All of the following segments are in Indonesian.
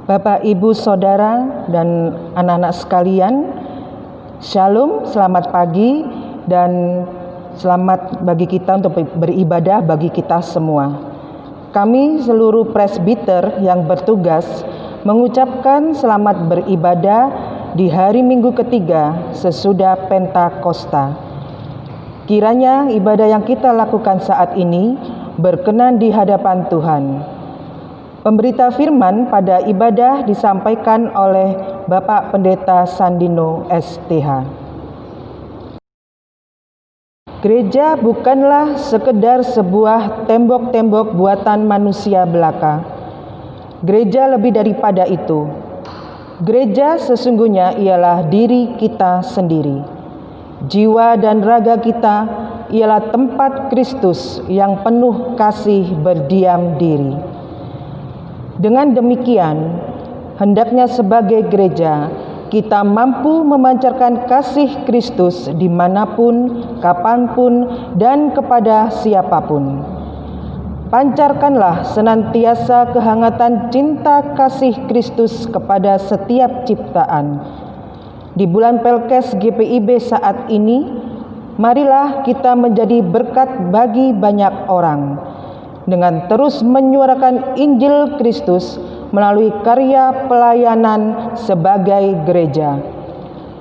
Bapak, Ibu, Saudara, dan anak-anak sekalian, Shalom, selamat pagi, dan selamat bagi kita untuk beribadah bagi kita semua. Kami seluruh presbiter yang bertugas mengucapkan selamat beribadah di hari Minggu ketiga sesudah Pentakosta. Kiranya ibadah yang kita lakukan saat ini berkenan di hadapan Tuhan. Pemberita firman pada ibadah disampaikan oleh Bapak Pendeta Sandino STH. Gereja bukanlah sekedar sebuah tembok-tembok buatan manusia belaka. Gereja lebih daripada itu. Gereja sesungguhnya ialah diri kita sendiri. Jiwa dan raga kita ialah tempat Kristus yang penuh kasih berdiam diri. Dengan demikian, hendaknya sebagai gereja, kita mampu memancarkan kasih Kristus dimanapun, kapanpun, dan kepada siapapun. Pancarkanlah senantiasa kehangatan cinta kasih Kristus kepada setiap ciptaan. Di bulan Pelkes GPIB saat ini, marilah kita menjadi berkat bagi banyak orang dengan terus menyuarakan Injil Kristus melalui karya pelayanan sebagai gereja,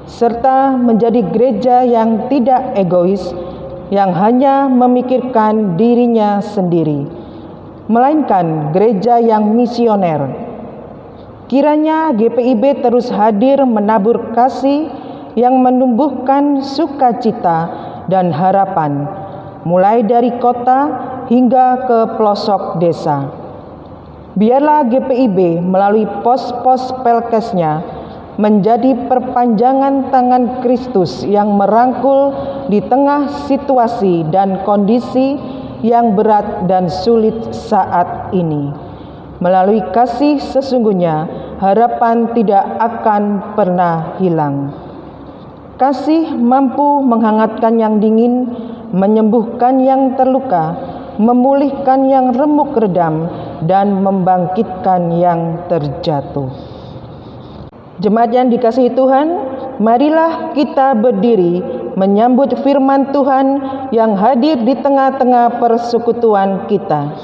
serta menjadi gereja yang tidak egois, yang hanya memikirkan dirinya sendiri, melainkan gereja yang misioner. Kiranya GPIB terus hadir menabur kasih yang menumbuhkan sukacita dan harapan, mulai dari kota hingga ke pelosok desa. Biarlah GPIB melalui pos-pos Pelkesnya menjadi perpanjangan tangan Kristus yang merangkul di tengah situasi dan kondisi yang berat dan sulit saat ini. Melalui kasih sesungguhnya, harapan tidak akan pernah hilang. Kasih mampu menghangatkan yang dingin, menyembuhkan yang terluka, memulihkan yang remuk redam, dan membangkitkan yang terjatuh. Jemaat yang dikasihi Tuhan, marilah kita berdiri menyambut firman Tuhan yang hadir di tengah-tengah persekutuan kita.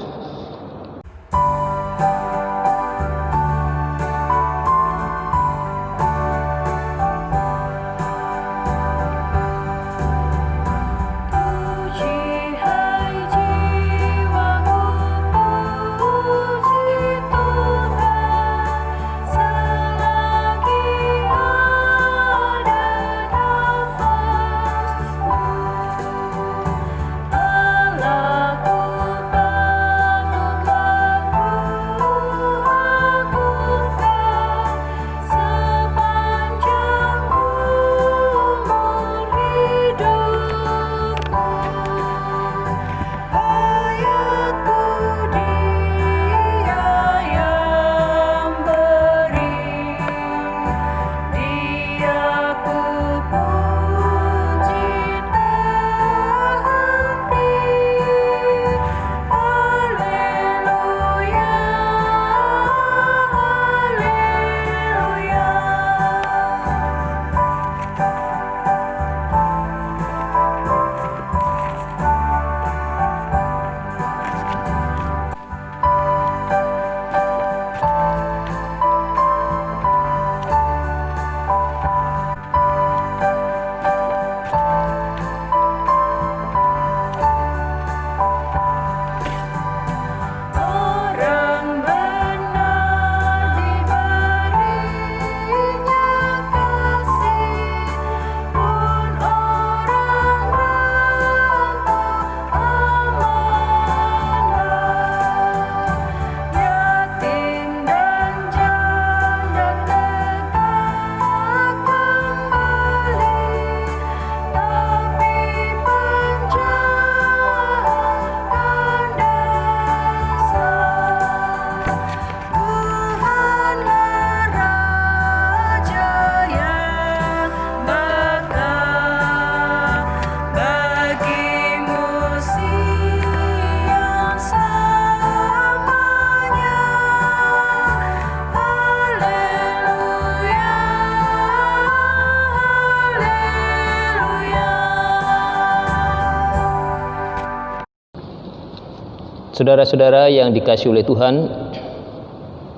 Saudara-saudara yang dikasihi oleh Tuhan,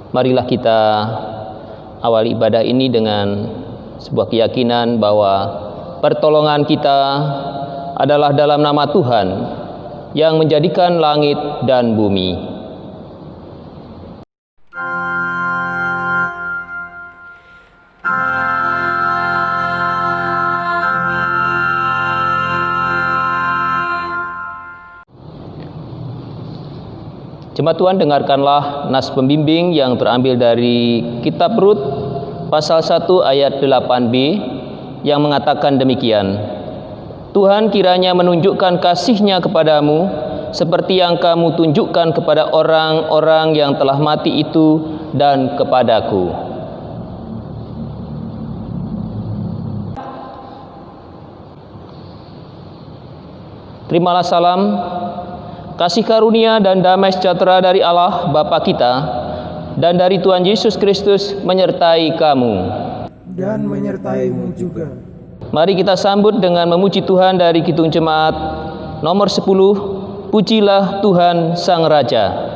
marilah kita awali ibadah ini dengan sebuah keyakinan bahwa pertolongan kita adalah dalam nama Tuhan yang menjadikan langit dan bumi. Jemaat Tuhan, dengarkanlah nas pembimbing yang terambil dari kitab Rut pasal 1 ayat 8b yang mengatakan demikian. Tuhan kiranya menunjukkan kasih-Nya kepadamu seperti yang kamu tunjukkan kepada orang-orang yang telah mati itu dan kepadaku. Terimalah salam, kasih karunia dan damai sejahtera dari Allah Bapa kita dan dari Tuhan Yesus Kristus menyertai kamu. Dan menyertaimu juga. Mari kita sambut dengan memuji Tuhan dari Kidung Jemaat nomor 10, Pujilah Tuhan Sang Raja.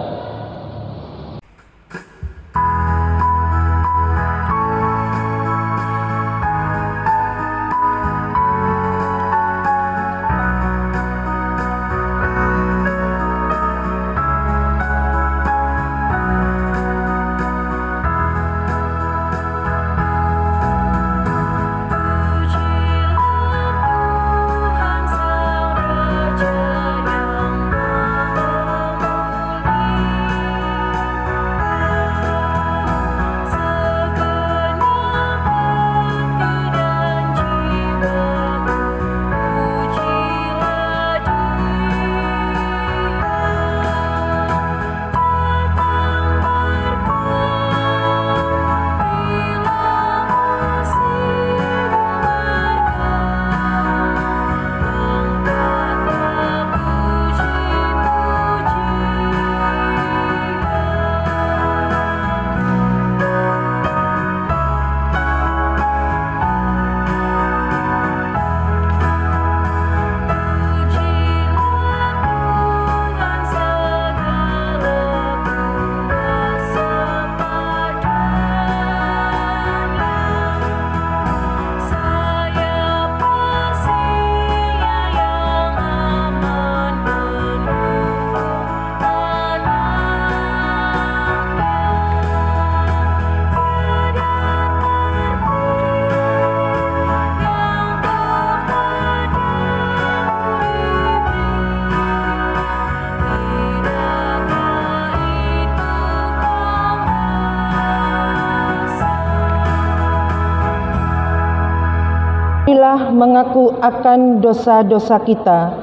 Marilah mengaku akan dosa-dosa kita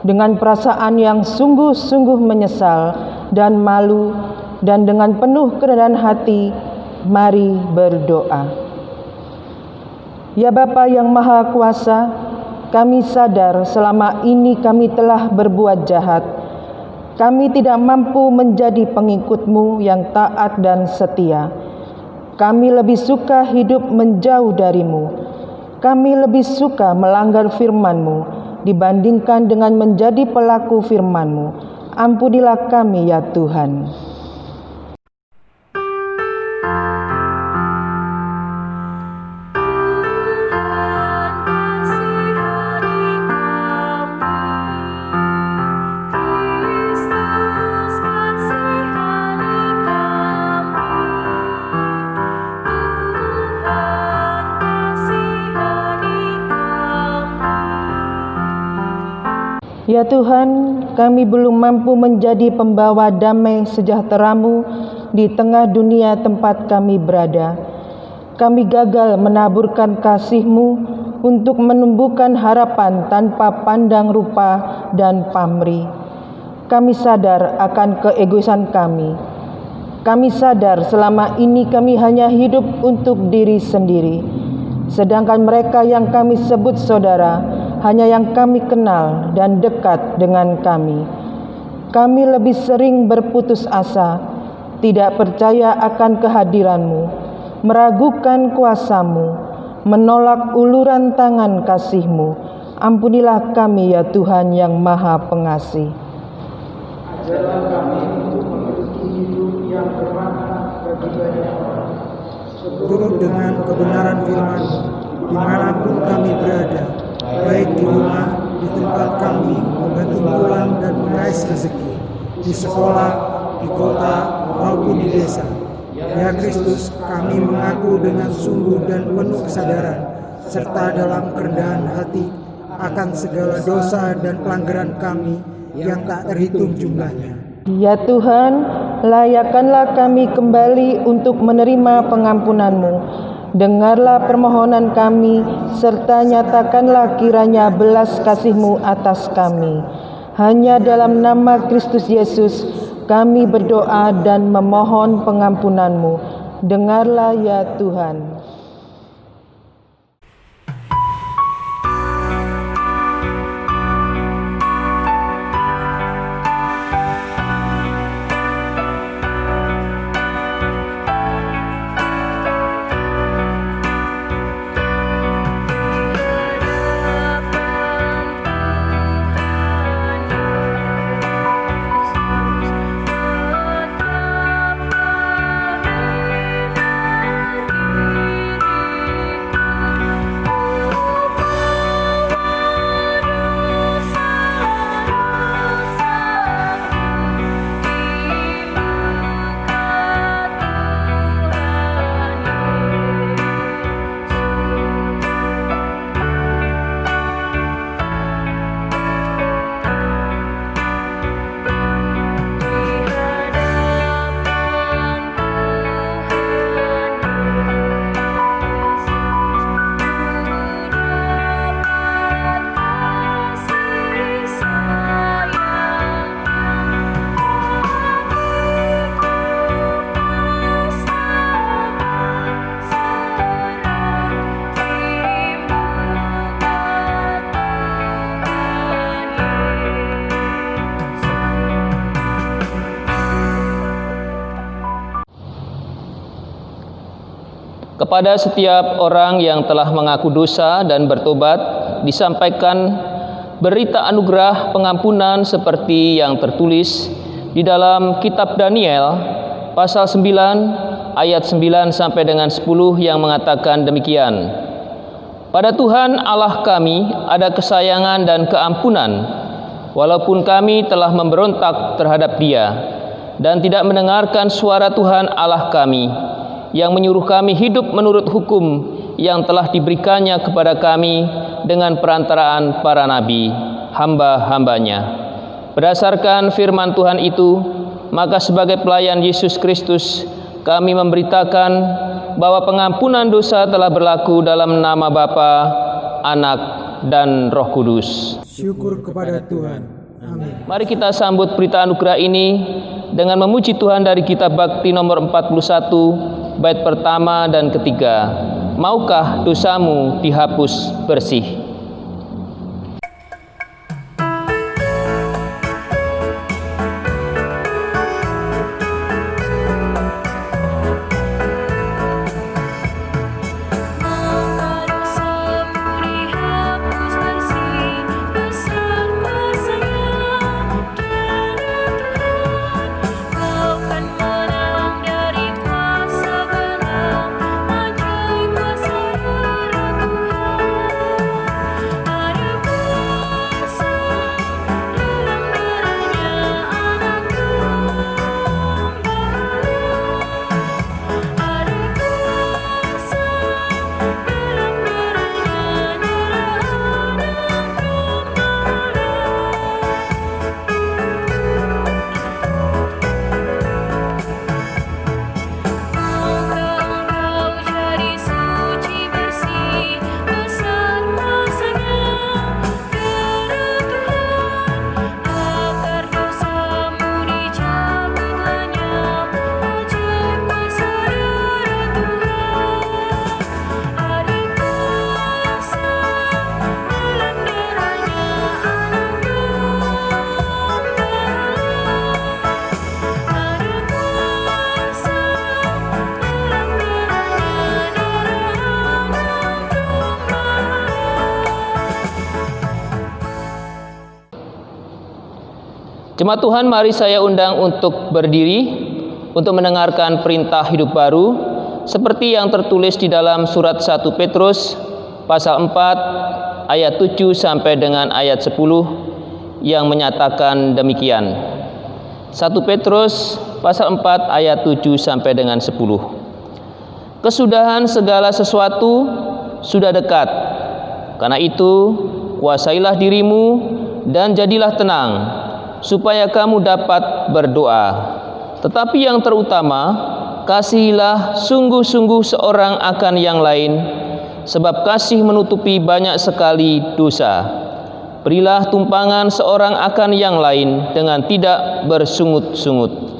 dengan perasaan yang sungguh-sungguh menyesal dan malu, dan dengan penuh kerendahan hati, mari berdoa. Ya Bapa yang Maha Kuasa, kami sadar selama ini kami telah berbuat jahat. Kami tidak mampu menjadi pengikut-Mu yang taat dan setia. Kami lebih suka hidup menjauh dari-Mu. Kami lebih suka melanggar firman-Mu dibandingkan dengan menjadi pelaku firman-Mu. Ampunilah kami ya Tuhan. Ya Tuhan, kami belum mampu menjadi pembawa damai sejahtera-Mu di tengah dunia tempat kami berada. Kami gagal menaburkan kasih-Mu untuk menumbuhkan harapan tanpa pandang rupa dan pamrih. Kami sadar akan keegoisan kami. Kami sadar selama ini kami hanya hidup untuk diri sendiri. Sedangkan mereka yang kami sebut saudara hanya yang kami kenal dan dekat dengan kami. Kami lebih sering berputus asa, tidak percaya akan kehadiran-Mu, meragukan kuasa-Mu, menolak uluran tangan kasih-Mu. Ampunilah kami ya Tuhan yang Maha Pengasih. Ajarlah kami untuk memiliki hidup yang bermakna bagi banyak orang. Turut dengan kebenaran firman-Mu, dimanapun kami berada, baik di rumah, di tempat kami membantu pulang dan mengais rezeki, di sekolah, di kota, maupun di desa. Ya Kristus, kami mengaku dengan sungguh dan penuh kesadaran, serta dalam kerendahan hati, akan segala dosa dan pelanggaran kami yang tak terhitung jumlahnya. Ya Tuhan, layakkanlah kami kembali untuk menerima pengampunan-Mu. Dengarlah permohonan kami, serta nyatakanlah kiranya belas kasih-Mu atas kami. Hanya dalam nama Kristus Yesus, kami berdoa dan memohon pengampunan-Mu. Dengarlah ya Tuhan. Kepada setiap orang yang telah mengaku dosa dan bertobat, disampaikan berita anugerah pengampunan seperti yang tertulis di dalam kitab Daniel pasal 9 ayat 9 sampai dengan 10 yang mengatakan demikian. Pada Tuhan Allah kami ada kesayangan dan keampunan, walaupun kami telah memberontak terhadap Dia dan tidak mendengarkan suara Tuhan Allah kami, yang menyuruh kami hidup menurut hukum yang telah diberikannya kepada kami dengan perantaraan para nabi, hamba-hambanya. Berdasarkan firman Tuhan itu, maka sebagai pelayan Yesus Kristus, kami memberitakan bahwa pengampunan dosa telah berlaku dalam nama Bapa, Anak, dan Roh Kudus. Syukur kepada Tuhan. Amin. Mari kita sambut berita anugerah ini dengan memuji Tuhan dari kitab Bakti nomor 41, bait pertama dan ketiga. Maukah dosamu dihapus bersih? Jemaat Tuhan, mari saya undang untuk berdiri untuk mendengarkan perintah hidup baru seperti yang tertulis di dalam surat 1 Petrus pasal 4 ayat 7 sampai dengan ayat 10 yang menyatakan demikian. 1 Petrus pasal 4 ayat 7 sampai dengan 10. Kesudahan segala sesuatu sudah dekat. Karena itu, kuasailah dirimu dan jadilah tenang, supaya kamu dapat berdoa. Tetapi yang terutama, kasihilah sungguh-sungguh seorang akan yang lain, sebab kasih menutupi banyak sekali dosa. Berilah tumpangan seorang akan yang lain dengan tidak bersungut-sungut.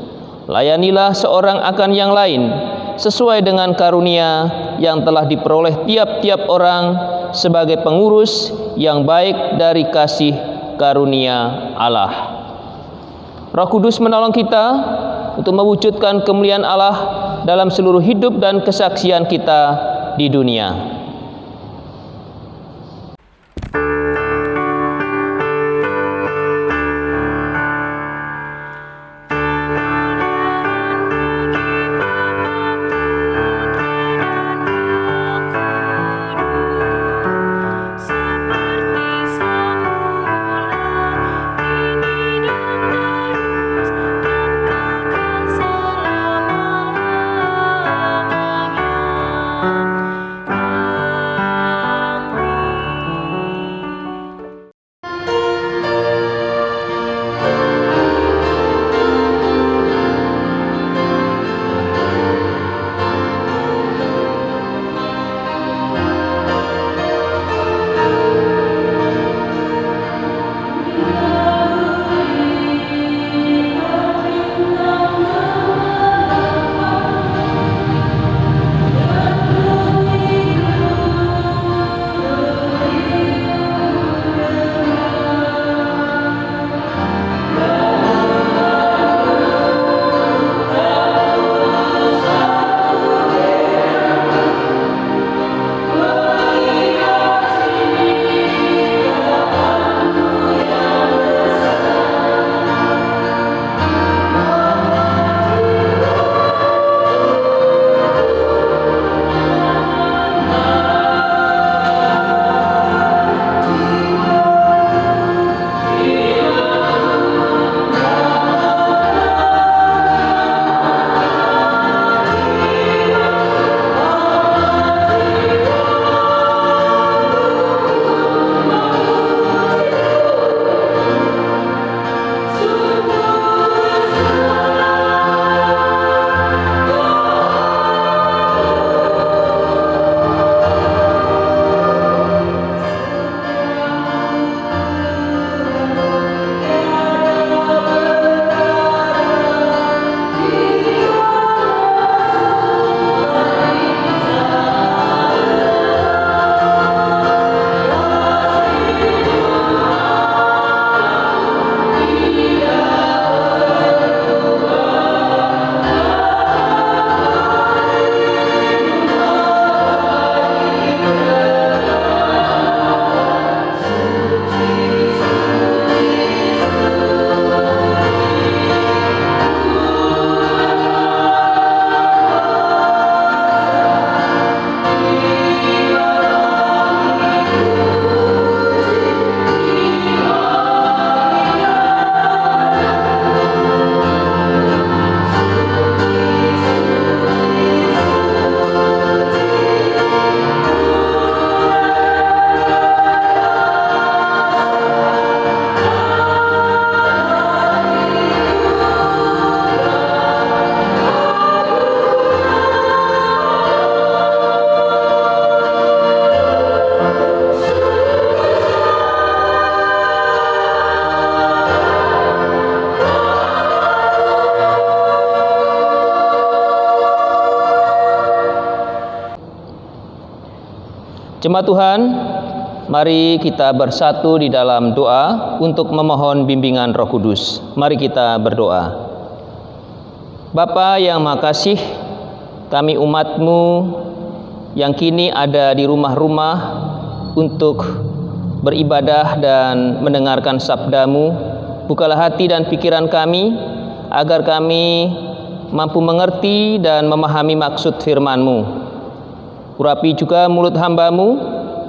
Layanilah seorang akan yang lain sesuai dengan karunia yang telah diperoleh tiap-tiap orang sebagai pengurus yang baik dari kasih karunia Allah. Roh Kudus menolong kita untuk mewujudkan kemuliaan Allah dalam seluruh hidup dan kesaksian kita di dunia. Jemaat Tuhan, mari kita bersatu di dalam doa untuk memohon bimbingan Roh Kudus. Mari kita berdoa. Bapa yang Maha Kasih, kami umat-Mu yang kini ada di rumah-rumah untuk beribadah dan mendengarkan sabda-Mu, bukalah hati dan pikiran kami, agar kami mampu mengerti dan memahami maksud firman-Mu. Urapi juga mulut hamba-Mu,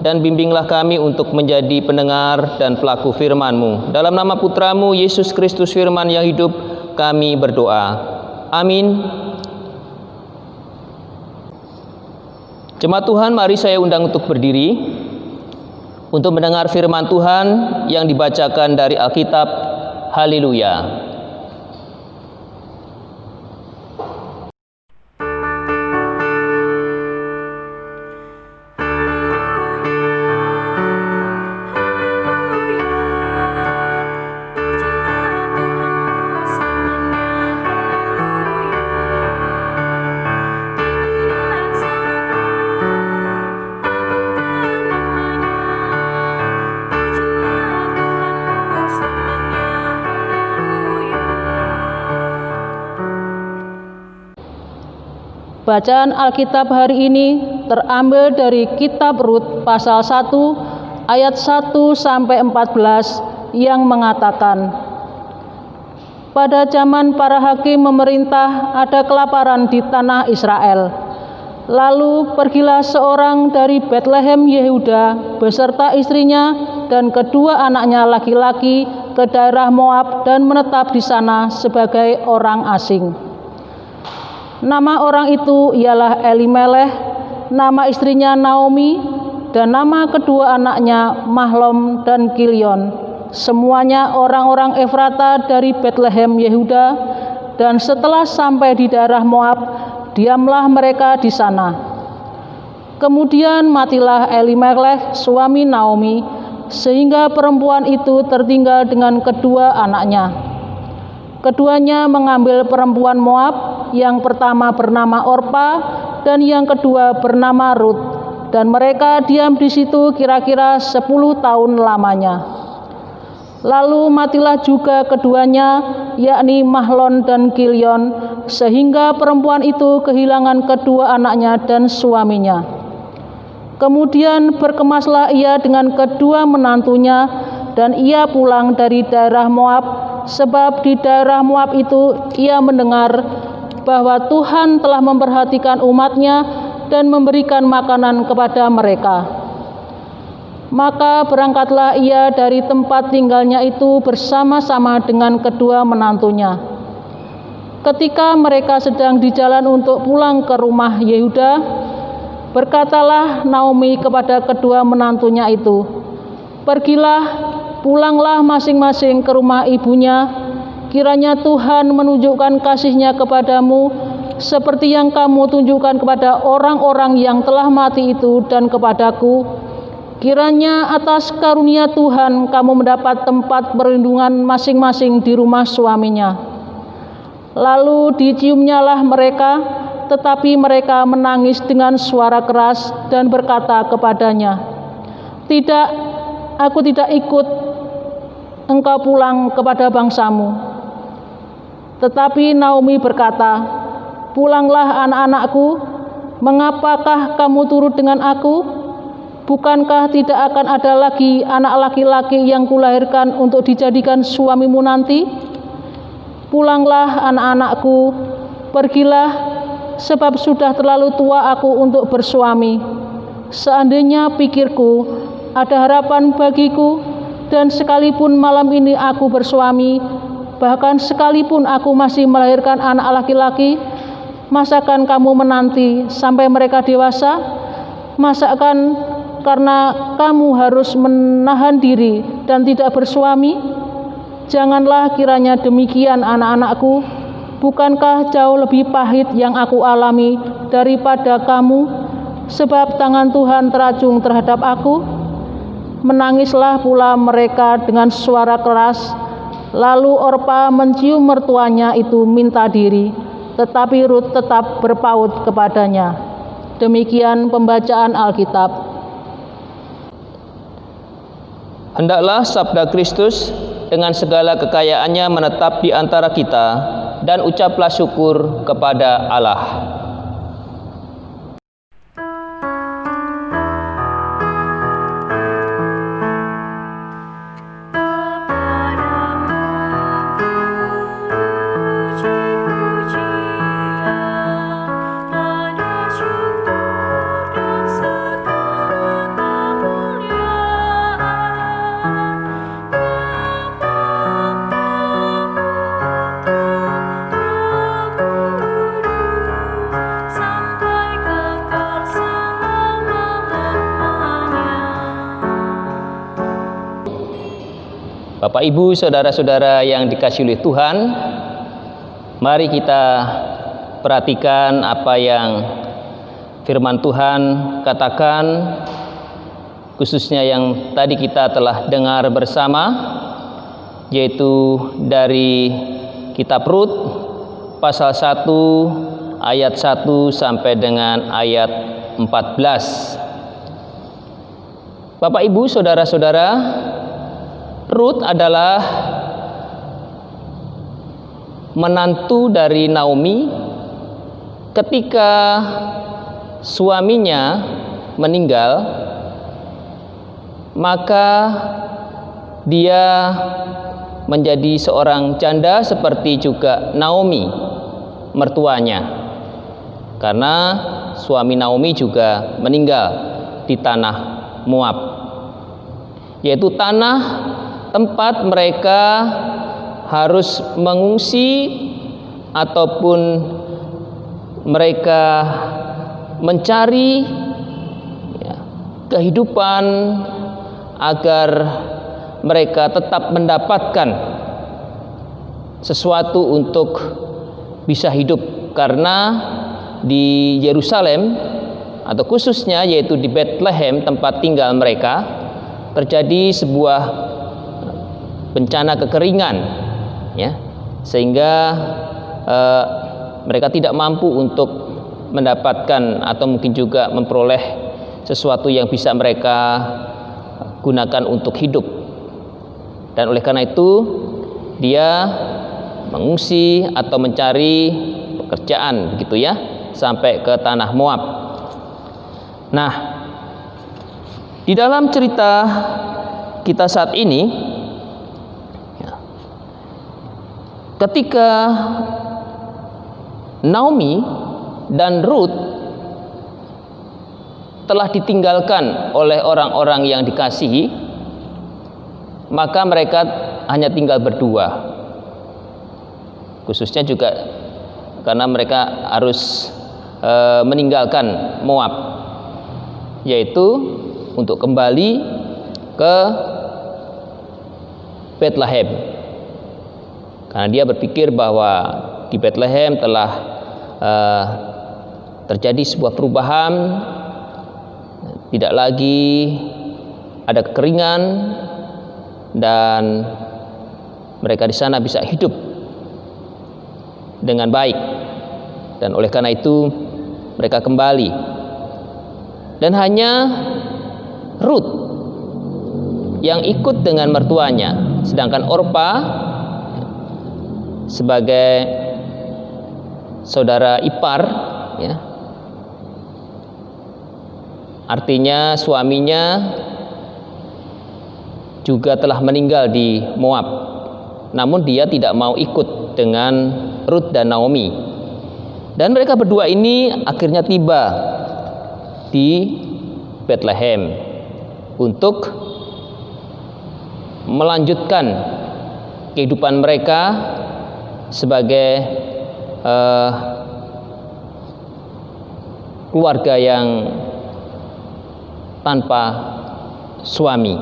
dan bimbinglah kami untuk menjadi pendengar dan pelaku firman-Mu. Dalam nama Putra-Mu, Yesus Kristus firman yang hidup, kami berdoa. Amin. Jemaat Tuhan, mari saya undang untuk berdiri untuk mendengar firman Tuhan yang dibacakan dari Alkitab. Haleluya. Bacaan Alkitab hari ini terambil dari kitab Rut pasal 1 ayat 1 sampai 14 yang mengatakan, pada zaman para hakim memerintah ada kelaparan di tanah Israel. Lalu pergilah seorang dari Betlehem Yehuda beserta istrinya dan kedua anaknya laki-laki ke daerah Moab dan menetap di sana sebagai orang asing. Nama orang itu ialah Elimeleh, nama istrinya Naomi, dan nama kedua anaknya Mahlon dan Kilion. Semuanya orang-orang Efrata dari Betlehem Yehuda, dan setelah sampai di daerah Moab, diamlah mereka di sana. Kemudian matilah Elimeleh, suami Naomi, sehingga perempuan itu tertinggal dengan kedua anaknya. Keduanya mengambil perempuan Moab, yang pertama bernama Orpa dan yang kedua bernama Rut, dan mereka diam di situ kira-kira 10 tahun lamanya. Lalu matilah juga keduanya, yakni Mahlon dan Kilion, sehingga perempuan itu kehilangan kedua anaknya dan suaminya. Kemudian berkemaslah ia dengan kedua menantunya, dan ia pulang dari daerah Moab, sebab di daerah Moab itu ia mendengar bahwa Tuhan telah memperhatikan umat-Nya dan memberikan makanan kepada mereka. Maka berangkatlah ia dari tempat tinggalnya itu bersama-sama dengan kedua menantunya. Ketika mereka sedang di jalan untuk pulang ke rumah Yehuda, berkatalah Naomi kepada kedua menantunya itu, pergilah, pulanglah masing-masing ke rumah ibunya. Kiranya Tuhan menunjukkan kasih-Nya kepadamu seperti yang kamu tunjukkan kepada orang-orang yang telah mati itu dan kepadaku. Kiranya atas karunia Tuhan kamu mendapat tempat perlindungan masing-masing di rumah suaminya. Lalu diciumnyalah mereka, tetapi mereka menangis dengan suara keras dan berkata kepadanya, tidak, aku tidak ikut engkau pulang kepada bangsamu. Tetapi Naomi berkata, pulanglah anak-anakku, mengapakah kamu turut dengan aku? Bukankah tidak akan ada lagi anak laki-laki yang kulahirkan untuk dijadikan suamimu nanti? Pulanglah anak-anakku, pergilah, sebab sudah terlalu tua aku untuk bersuami. Seandainya pikirku, ada harapan bagiku, dan sekalipun malam ini aku bersuami, bahkan sekalipun aku masih melahirkan anak laki-laki, masakan kamu menanti sampai mereka dewasa? Masakan karena kamu harus menahan diri dan tidak bersuami? Janganlah kiranya demikian anak-anakku. Bukankah jauh lebih pahit yang aku alami daripada kamu? Sebab tangan Tuhan teracung terhadap aku. Menangislah pula mereka dengan suara keras. Lalu Orpa mencium mertuanya itu minta diri, tetapi Rut tetap berpaut kepadanya. Demikian pembacaan Alkitab. Hendaklah sabda Kristus dengan segala kekayaannya menetap di antara kita, dan ucaplah syukur kepada Allah. Bapak, Ibu, saudara-saudara yang dikasihi oleh Tuhan, mari kita perhatikan apa yang firman Tuhan katakan, khususnya yang tadi kita telah dengar bersama, yaitu dari kitab Rut pasal 1 ayat 1 sampai dengan ayat 14. Bapak, Ibu, saudara-saudara, Rut adalah menantu dari Naomi ketika suaminya meninggal, maka dia menjadi seorang janda seperti juga Naomi mertuanya, karena suami Naomi juga meninggal di tanah Moab, yaitu tanah tempat mereka harus mengungsi ataupun mereka mencari kehidupan agar mereka tetap mendapatkan sesuatu untuk bisa hidup, karena di Yerusalem atau khususnya yaitu di Bethlehem tempat tinggal mereka terjadi sebuah bencana kekeringan, ya, sehingga mereka tidak mampu untuk mendapatkan atau mungkin juga memperoleh sesuatu yang bisa mereka gunakan untuk hidup. Dan oleh karena itu dia mengungsi atau mencari pekerjaan, begitu ya, sampai ke tanah Moab. Nah, di dalam cerita kita saat ini, ketika Naomi dan Rut telah ditinggalkan oleh orang-orang yang dikasihi, maka mereka hanya tinggal berdua. Khususnya juga karena mereka harus meninggalkan Moab, yaitu untuk kembali ke Bethlehem. Karena dia berpikir bahwa di Bethlehem telah terjadi sebuah perubahan, tidak lagi ada kekeringan, dan mereka di sana bisa hidup dengan baik. Dan oleh karena itu mereka kembali, dan hanya Rut yang ikut dengan mertuanya, sedangkan Orpa sebagai saudara ipar, ya, artinya suaminya juga telah meninggal di Moab, namun dia tidak mau ikut dengan Rut dan Naomi, dan mereka berdua ini akhirnya tiba di Bethlehem untuk melanjutkan kehidupan mereka sebagai keluarga yang tanpa suami,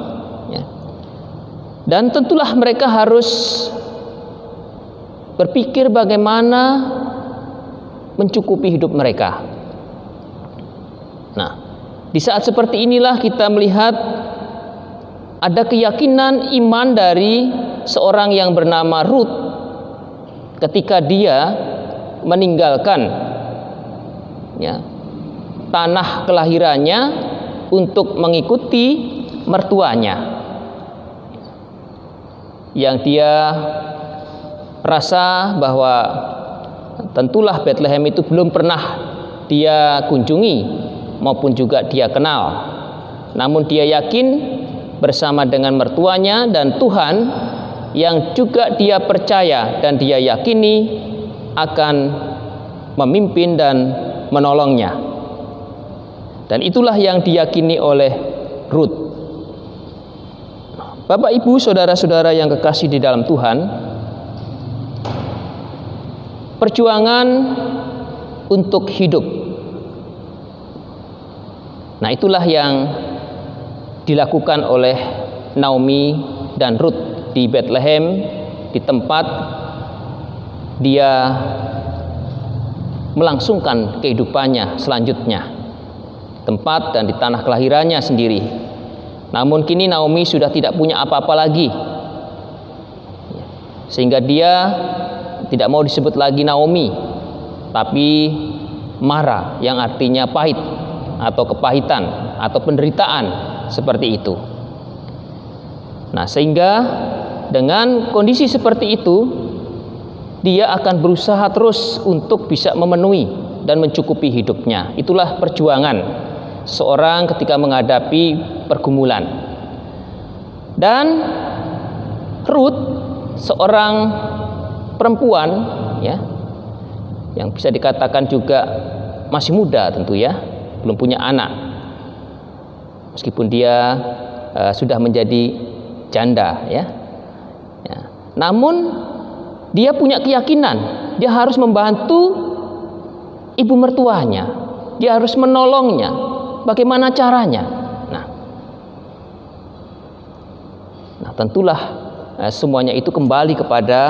ya. Dan tentulah mereka harus berpikir bagaimana mencukupi hidup mereka. Nah, di saat seperti inilah kita melihat ada keyakinan iman dari seorang yang bernama Rut ketika dia meninggalkan, ya, tanah kelahirannya untuk mengikuti mertuanya, yang dia rasa bahwa tentulah Bethlehem itu belum pernah dia kunjungi maupun juga dia kenal, namun dia yakin bersama dengan mertuanya dan Tuhan yang juga dia percaya dan dia yakini akan memimpin dan menolongnya. Dan itulah yang diyakini oleh Rut. Bapak, Ibu, saudara-saudara yang kekasih di dalam Tuhan, perjuangan untuk hidup, nah itulah yang dilakukan oleh Naomi dan Rut di Bethlehem, di tempat dia melangsungkan kehidupannya selanjutnya, tempat dan di tanah kelahirannya sendiri. Namun kini Naomi sudah tidak punya apa-apa lagi, sehingga dia tidak mau disebut lagi Naomi, tapi Mara, yang artinya pahit atau kepahitan atau penderitaan, seperti itu. Nah, sehingga dengan kondisi seperti itu, dia akan berusaha terus untuk bisa memenuhi dan mencukupi hidupnya. Itulah perjuangan seorang ketika menghadapi pergumulan. Dan Ruth, seorang perempuan ya, yang bisa dikatakan juga masih muda tentu ya, belum punya anak. Meskipun dia sudah menjadi janda ya. Namun dia punya keyakinan, dia harus membantu ibu mertuanya, dia harus menolongnya. Bagaimana caranya? Nah, tentulah semuanya itu kembali kepada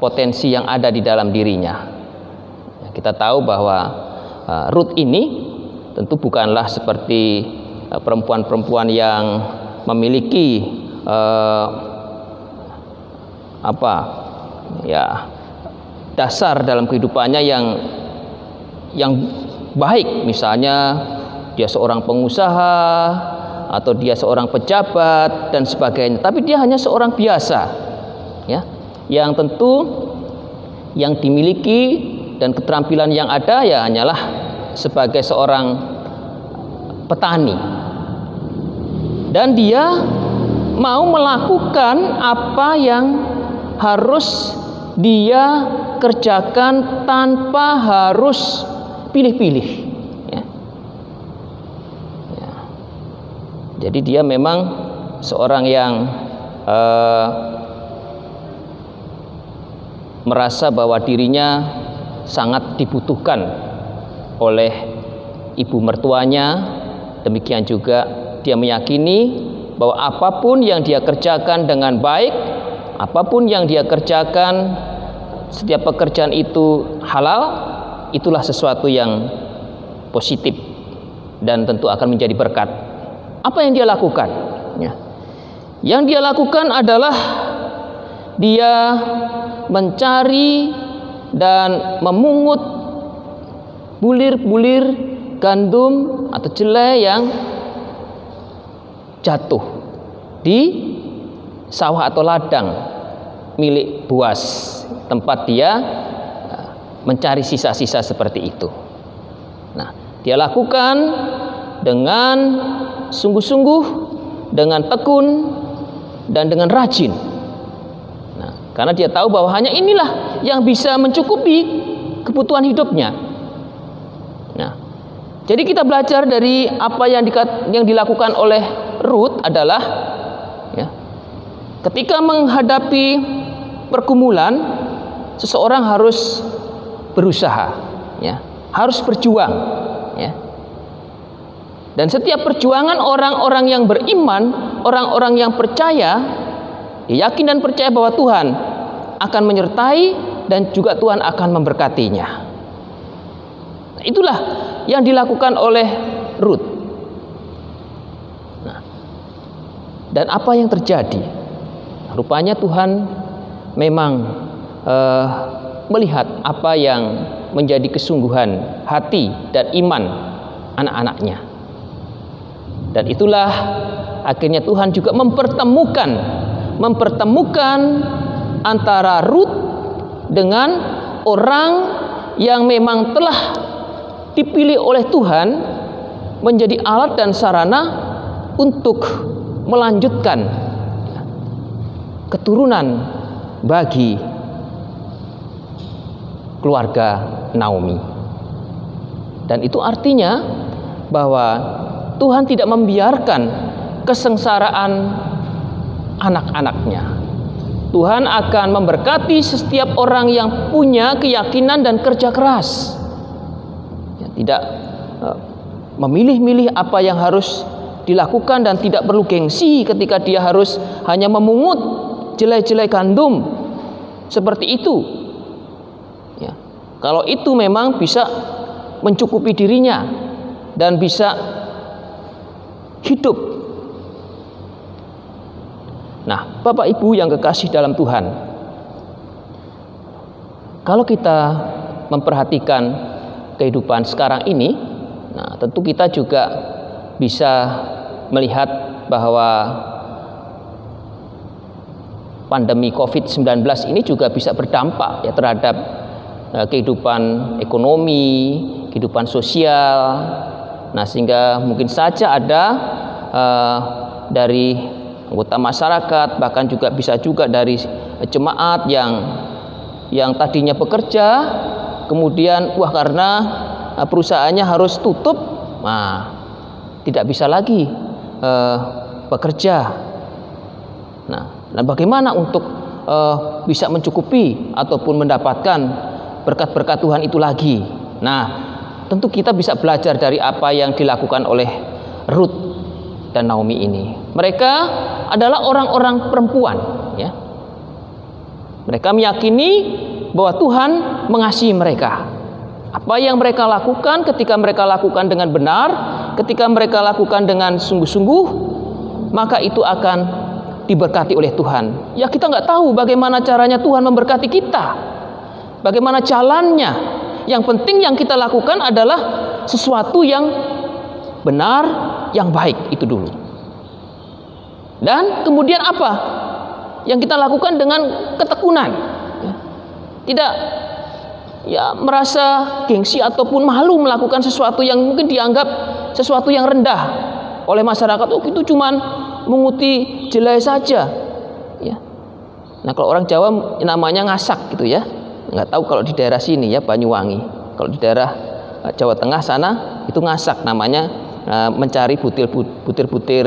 potensi yang ada di dalam dirinya. Kita tahu bahwa Ruth ini tentu bukanlah seperti perempuan-perempuan yang memiliki dasar dalam kehidupannya yang baik, misalnya dia seorang pengusaha atau dia seorang pejabat dan sebagainya, tapi dia hanya seorang biasa ya, yang tentu yang dimiliki dan keterampilan yang ada ya hanyalah sebagai seorang petani, dan dia mau melakukan apa yang harus dia kerjakan tanpa harus pilih-pilih ya. Jadi dia memang seorang yang merasa bahwa dirinya sangat dibutuhkan oleh ibu mertuanya. Demikian juga dia meyakini bahwa apapun yang dia kerjakan dengan baik, apapun yang dia kerjakan, setiap pekerjaan itu halal, itulah sesuatu yang positif dan tentu akan menjadi berkat. Apa yang dia lakukan? Ya. Yang dia lakukan adalah dia mencari dan memungut bulir-bulir gandum atau jelai yang jatuh di sawah atau ladang milik Boas, tempat dia mencari sisa-sisa seperti itu. Nah, dia lakukan dengan sungguh-sungguh, dengan tekun, dan dengan rajin. Nah, karena dia tahu bahwa hanya inilah yang bisa mencukupi kebutuhan hidupnya. Nah, jadi kita belajar dari apa yang dilakukan oleh Ruth adalah ya, ketika menghadapi pergumulan, seseorang harus berusaha, ya, harus berjuang, ya. Dan setiap perjuangan orang-orang yang beriman, orang-orang yang percaya, yakin dan percaya bahwa Tuhan akan menyertai dan juga Tuhan akan memberkatinya. Nah, itulah yang dilakukan oleh Ruth. Nah, dan apa yang terjadi? Rupanya Tuhan memang melihat apa yang menjadi kesungguhan hati dan iman anak-anaknya. Dan itulah akhirnya Tuhan juga mempertemukan antara Ruth dengan orang yang memang telah dipilih oleh Tuhan menjadi alat dan sarana untuk melanjutkan keturunan bagi keluarga Naomi. Dan itu artinya bahwa Tuhan tidak membiarkan kesengsaraan anak-anaknya. Tuhan akan memberkati setiap orang yang punya keyakinan dan kerja keras. Tidak memilih-milih apa yang harus dilakukan dan tidak perlu gengsi ketika dia harus hanya memungut jelai-jelai gandum seperti itu. Ya. Kalau itu memang bisa mencukupi dirinya dan bisa hidup. Nah, Bapak Ibu yang kekasih dalam Tuhan, kalau kita memperhatikan kehidupan sekarang ini, nah tentu kita juga bisa melihat bahwa pandemi COVID-19 ini juga bisa berdampak ya terhadap kehidupan ekonomi, kehidupan sosial. Nah, sehingga mungkin saja ada dari anggota masyarakat, bahkan juga bisa juga dari jemaat yang tadinya bekerja, kemudian karena perusahaannya harus tutup, nah tidak bisa lagi bekerja. Nah, bagaimana untuk bisa mencukupi ataupun mendapatkan berkat-berkat Tuhan itu lagi? Nah, tentu kita bisa belajar dari apa yang dilakukan oleh Ruth dan Naomi ini. Mereka adalah orang-orang perempuan, ya. Mereka meyakini bahwa Tuhan mengasihi mereka. Apa yang mereka lakukan, ketika mereka lakukan dengan benar, ketika mereka lakukan dengan sungguh-sungguh, maka itu akan diberkati oleh Tuhan. Ya, kita nggak tahu bagaimana caranya Tuhan memberkati kita, bagaimana jalannya. Yang penting yang kita lakukan adalah sesuatu yang benar, yang baik itu dulu. Dan kemudian apa yang kita lakukan dengan ketekunan, tidak merasa gengsi ataupun malu melakukan sesuatu yang mungkin dianggap sesuatu yang rendah oleh masyarakat. Itu cuman menguti jelai saja, ya. Nah, kalau orang Jawa namanya ngasak gitu ya. Nggak tahu kalau di daerah sini ya, Banyuwangi. Kalau di daerah Jawa Tengah sana itu ngasak namanya, mencari butir-butir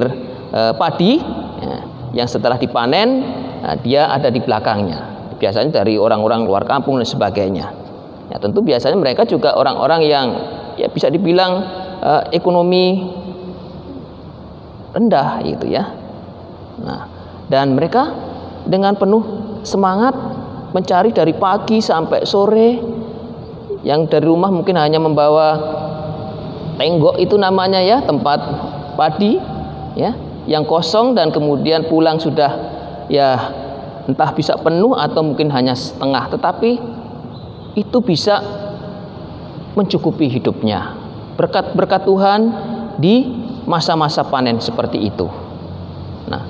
padi ya, yang setelah dipanen dia ada di belakangnya. Biasanya dari orang-orang luar kampung dan sebagainya. Ya, tentu biasanya mereka juga orang-orang yang ya bisa dibilang ekonomi rendah gitu ya. Nah, dan mereka dengan penuh semangat mencari dari pagi sampai sore. Yang dari rumah mungkin hanya membawa tenggok itu namanya ya, tempat padi ya, yang kosong, dan kemudian pulang sudah ya entah bisa penuh atau mungkin hanya setengah, tetapi itu bisa mencukupi hidupnya. Berkat-berkat Tuhan di masa-masa panen seperti itu. Nah,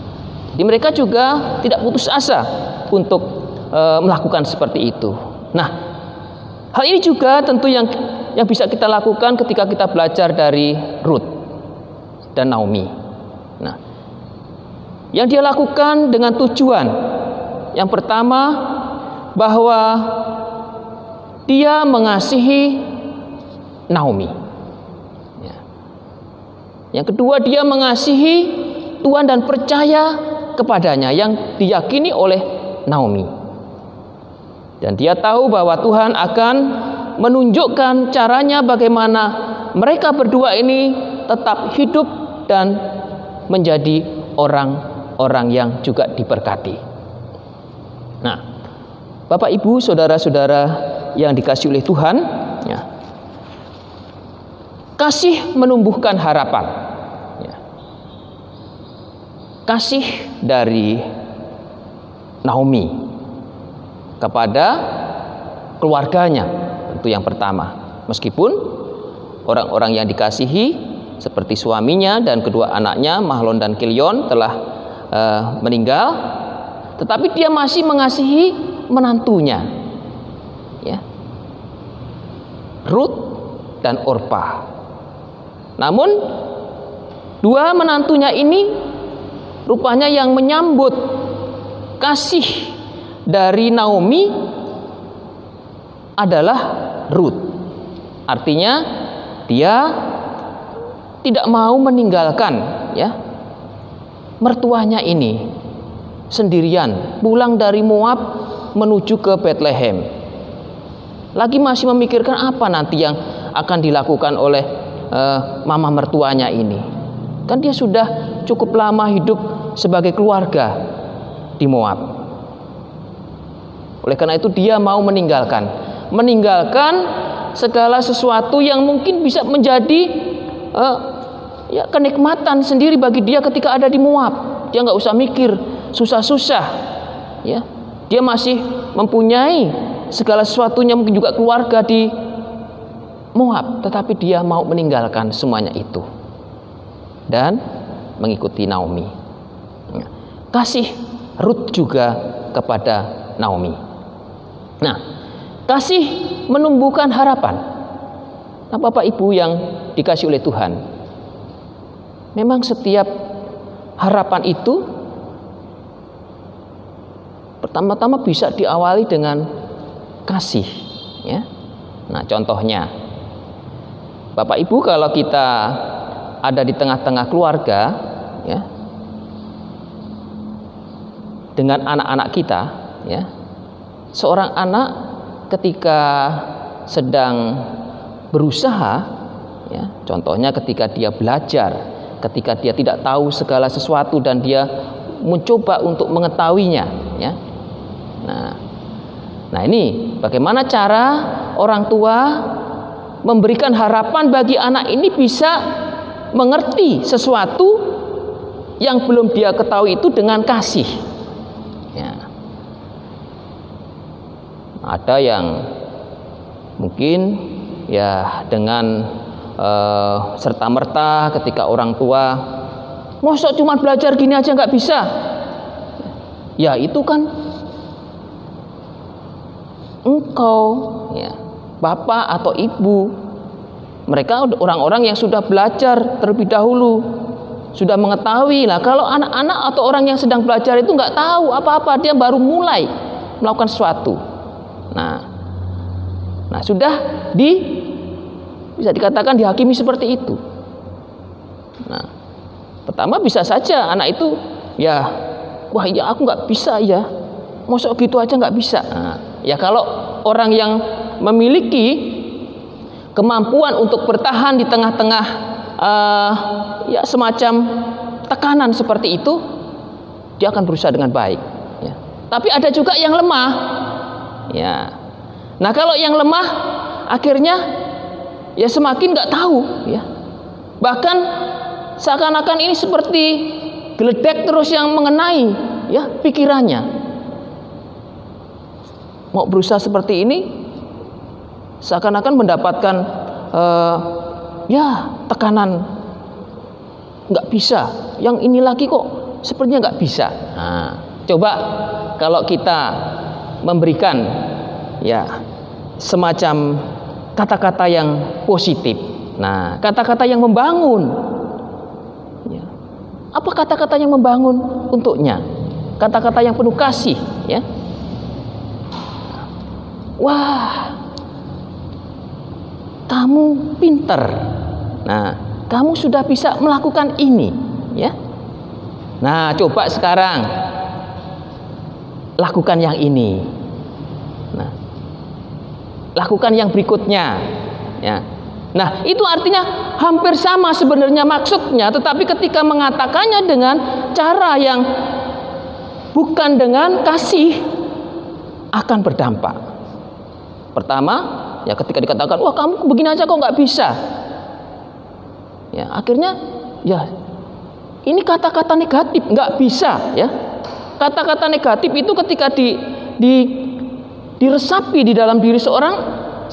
jadi mereka juga tidak putus asa untuk melakukan seperti itu. Nah, hal ini juga tentu yang bisa kita lakukan ketika kita belajar dari Ruth dan Naomi. Nah, yang dia lakukan dengan tujuan yang pertama, bahwa dia mengasihi Naomi. Yang kedua, dia mengasihi Tuhan dan percaya kepadanya, yang diyakini oleh Naomi. Dan dia tahu bahwa Tuhan akan menunjukkan caranya bagaimana mereka berdua ini tetap hidup dan menjadi orang-orang yang juga diberkati. Nah, Bapak Ibu, saudara-saudara yang dikasihi oleh Tuhan, ya, kasih menumbuhkan harapan. Ya. Kasih dari Naomi kepada keluarganya, tentu yang pertama. Meskipun orang-orang yang dikasihi seperti suaminya dan kedua anaknya Mahlon dan Kilion telah meninggal, tetapi dia masih mengasihi menantunya, ya, Ruth dan Orpa. Namun dua menantunya ini rupanya yang menyambut kasih dari Naomi adalah Ruth. Artinya dia tidak mau meninggalkan ya mertuanya ini sendirian pulang dari Moab menuju ke Bethlehem. Lagi masih memikirkan apa nanti yang akan dilakukan oleh mama mertuanya ini. Kan dia sudah cukup lama hidup sebagai keluarga di Moab. Oleh karena itu dia mau meninggalkan segala sesuatu yang mungkin bisa menjadi kenikmatan sendiri bagi dia ketika ada di Moab. Dia nggak usah mikir susah-susah, ya. Dia masih mempunyai segala sesuatunya, mungkin juga keluarga di Moab, tetapi dia mau meninggalkan semuanya itu dan mengikuti Naomi. Kasih Rut juga kepada Naomi. Nah, kasih menumbuhkan harapan. Nah, Bapak Ibu yang dikasih oleh Tuhan, memang setiap harapan itu pertama-tama bisa diawali dengan kasih, ya. Nah, contohnya, Bapak Ibu, kalau kita ada di tengah-tengah keluarga, ya, dengan anak-anak kita, ya, seorang anak ketika sedang berusaha, ya, contohnya ketika dia belajar, ketika dia tidak tahu segala sesuatu dan dia mencoba untuk mengetahuinya, ya. Nah ini bagaimana cara orang tua memberikan harapan bagi anak ini bisa mengerti sesuatu yang belum dia ketahui itu dengan kasih, ya. Ada yang mungkin ya dengan serta-merta ketika orang tua, mosok cuma belajar gini aja nggak bisa, ya itu kan engkau, ya, bapak atau ibu, mereka orang-orang yang sudah belajar terlebih dahulu, sudah mengetahui. Lah kalau anak-anak atau orang yang sedang belajar itu nggak tahu apa-apa, dia baru mulai melakukan sesuatu. Nah sudah bisa dikatakan dihakimi seperti itu. Nah, pertama bisa saja anak itu ya, wah ya aku nggak bisa ya, mosok gitu aja nggak bisa. Nah, ya kalau orang yang memiliki kemampuan untuk bertahan di tengah-tengah ya semacam tekanan seperti itu, dia akan berusaha dengan baik, ya. Tapi ada juga yang lemah, ya. Nah kalau yang lemah akhirnya ya semakin nggak tahu, ya. Bahkan seakan-akan ini seperti geledek terus yang mengenai, ya, pikirannya. Mau berusaha seperti ini seakan-akan mendapatkan ya tekanan, nggak bisa. Yang ini lagi kok sepertinya nggak bisa. Nah, coba kalau kita memberikan ya semacam kata-kata yang positif, nah kata-kata yang membangun, ya. Apa kata-kata yang membangun untuknya? Kata-kata yang penuh kasih, ya. Wah, kamu pinter. Nah, kamu sudah bisa melakukan ini, ya. Nah, coba sekarang lakukan yang ini. Nah, lakukan yang berikutnya, ya. Nah, itu artinya hampir sama sebenarnya maksudnya, tetapi ketika mengatakannya dengan cara yang bukan dengan kasih akan berdampak. Pertama, ya ketika dikatakan, wah kamu begini aja kok nggak bisa, ya akhirnya ya ini kata-kata negatif, nggak bisa, ya. Kata-kata negatif itu ketika diresapi di dalam diri seorang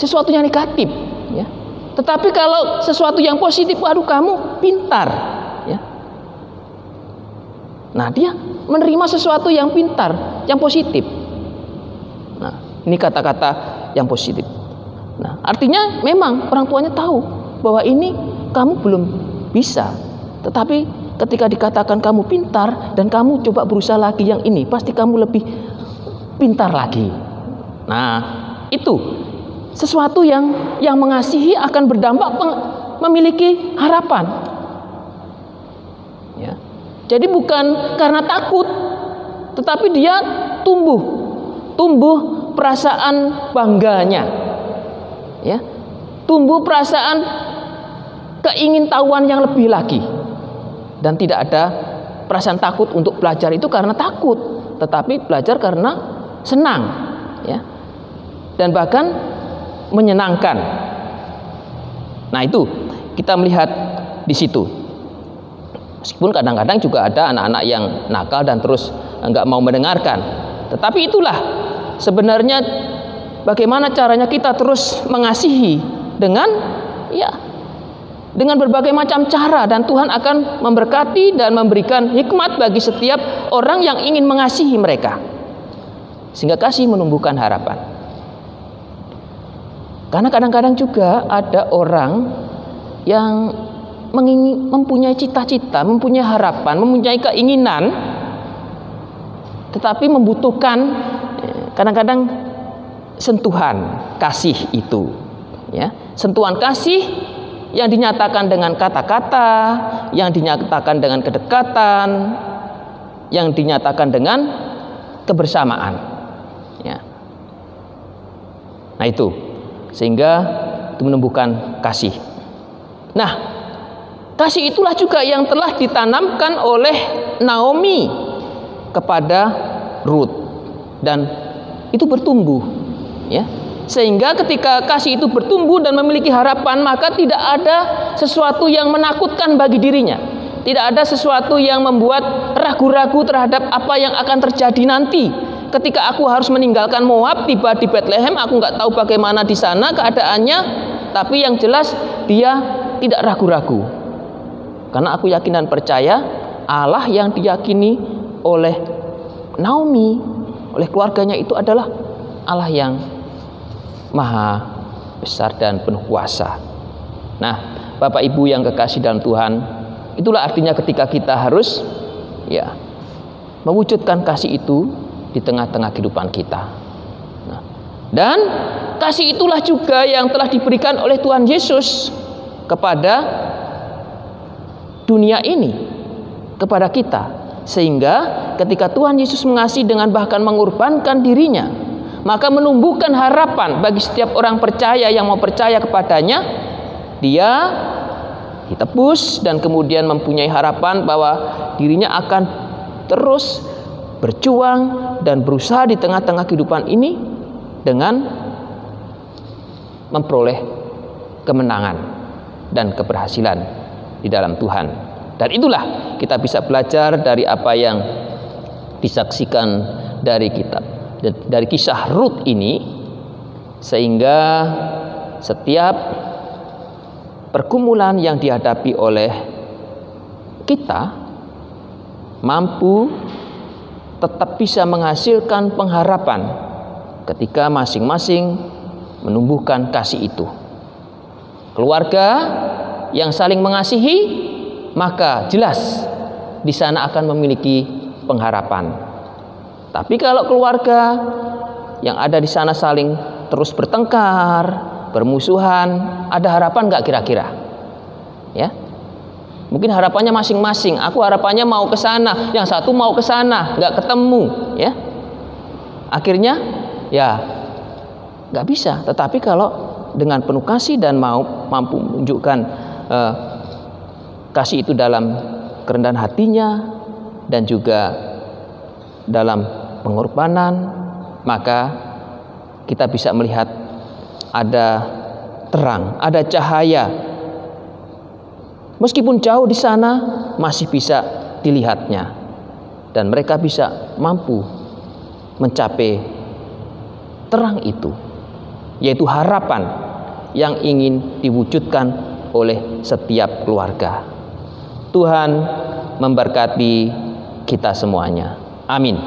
sesuatu yang negatif, ya. Tetapi kalau sesuatu yang positif, waduh kamu pintar, ya. Nah dia menerima sesuatu yang pintar, yang positif. Nah ini kata-kata yang positif. Nah, artinya memang orang tuanya tahu bahwa ini kamu belum bisa. Tetapi ketika dikatakan kamu pintar dan kamu coba berusaha lagi yang ini, pasti kamu lebih pintar lagi. Nah, itu sesuatu yang mengasihi akan berdampak memiliki harapan. Ya. Jadi bukan karena takut, tetapi dia tumbuh perasaan bangganya, ya, tumbuh perasaan keingintahuan yang lebih lagi, dan tidak ada perasaan takut untuk belajar itu karena takut, tetapi belajar karena senang, ya, dan bahkan menyenangkan. Nah, itu kita melihat di situ. Meskipun kadang-kadang juga ada anak-anak yang nakal dan terus enggak mau mendengarkan. Tetapi itulah sebenarnya bagaimana caranya kita terus mengasihi dengan berbagai macam cara, dan Tuhan akan memberkati dan memberikan hikmat bagi setiap orang yang ingin mengasihi mereka. Sehingga kasih menumbuhkan harapan. Karena kadang-kadang juga ada orang yang mempunyai cita-cita, mempunyai harapan, mempunyai keinginan, tetapi membutuhkan kadang-kadang sentuhan kasih itu, ya, sentuhan kasih yang dinyatakan dengan kata-kata, yang dinyatakan dengan kedekatan, yang dinyatakan dengan kebersamaan, ya. Nah, itu sehingga itu menumbuhkan kasih. Nah, kasih itulah juga yang telah ditanamkan oleh Naomi kepada Ruth, dan itu bertumbuh, ya. Sehingga ketika kasih itu bertumbuh dan memiliki harapan, maka tidak ada sesuatu yang menakutkan bagi dirinya. Tidak ada sesuatu yang membuat ragu-ragu terhadap apa yang akan terjadi nanti. Ketika aku harus meninggalkan Moab, tiba di Bethlehem, aku nggak tahu bagaimana di sana keadaannya, tapi yang jelas dia tidak ragu-ragu. Karena aku yakin dan percaya Allah yang diyakini oleh Naomi, oleh keluarganya itu adalah Allah yang maha besar dan penuh kuasa. Nah, Bapak Ibu yang kekasih dalam Tuhan, itulah artinya ketika kita harus mewujudkan kasih itu di tengah-tengah kehidupan kita. Nah, dan kasih itulah juga yang telah diberikan oleh Tuhan Yesus kepada dunia ini, kepada kita. Sehingga ketika Tuhan Yesus mengasihi dengan bahkan mengorbankan dirinya, maka menumbuhkan harapan bagi setiap orang percaya yang mau percaya kepadanya. Dia ditebus dan kemudian mempunyai harapan bahwa dirinya akan terus berjuang dan berusaha di tengah-tengah kehidupan ini dengan memperoleh kemenangan dan keberhasilan di dalam Tuhan. Dan itulah kita bisa belajar dari apa yang disaksikan dari kisah Ruth ini, sehingga setiap pergumulan yang dihadapi oleh kita mampu tetap bisa menghasilkan pengharapan ketika masing-masing menumbuhkan kasih itu. Keluarga yang saling mengasihi, maka jelas di sana akan memiliki pengharapan. Tapi kalau keluarga yang ada di sana saling terus bertengkar, bermusuhan, ada harapan nggak kira-kira? Ya, mungkin harapannya masing-masing. Aku harapannya mau ke sana, yang satu mau ke sana, nggak ketemu, ya. Akhirnya, ya, nggak bisa. Tetapi kalau dengan penuh kasih dan mampu menunjukkan kasih itu dalam kerendahan hatinya dan juga dalam pengorbanan, maka kita bisa melihat ada terang, ada cahaya. Meskipun jauh di sana masih bisa dilihatnya, dan mereka bisa mampu mencapai terang itu, yaitu harapan yang ingin diwujudkan oleh setiap keluarga. Tuhan memberkati kita semuanya. Amin.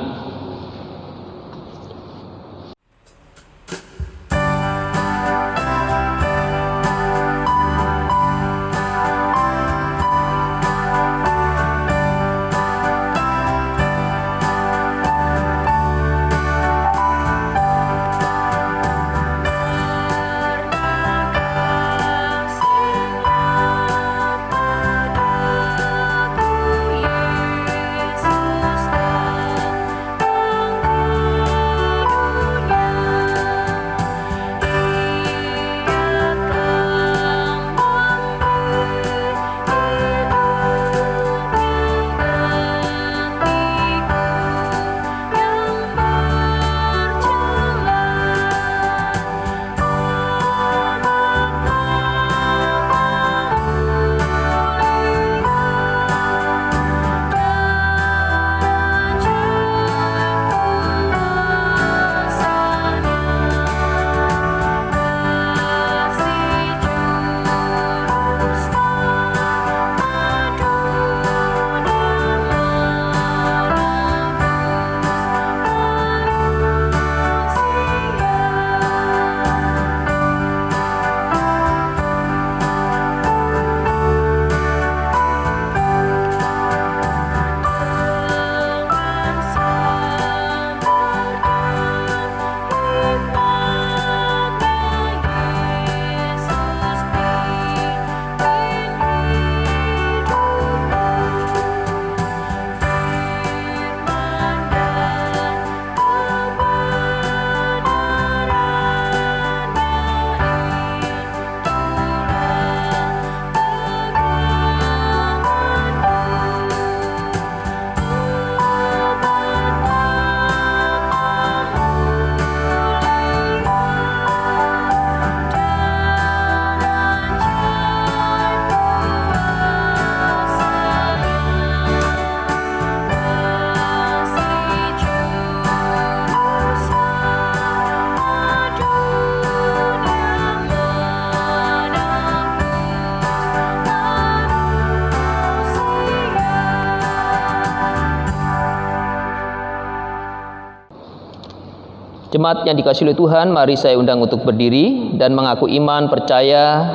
Jemaat yang dikasihi oleh Tuhan, mari saya undang untuk berdiri dan mengaku iman percaya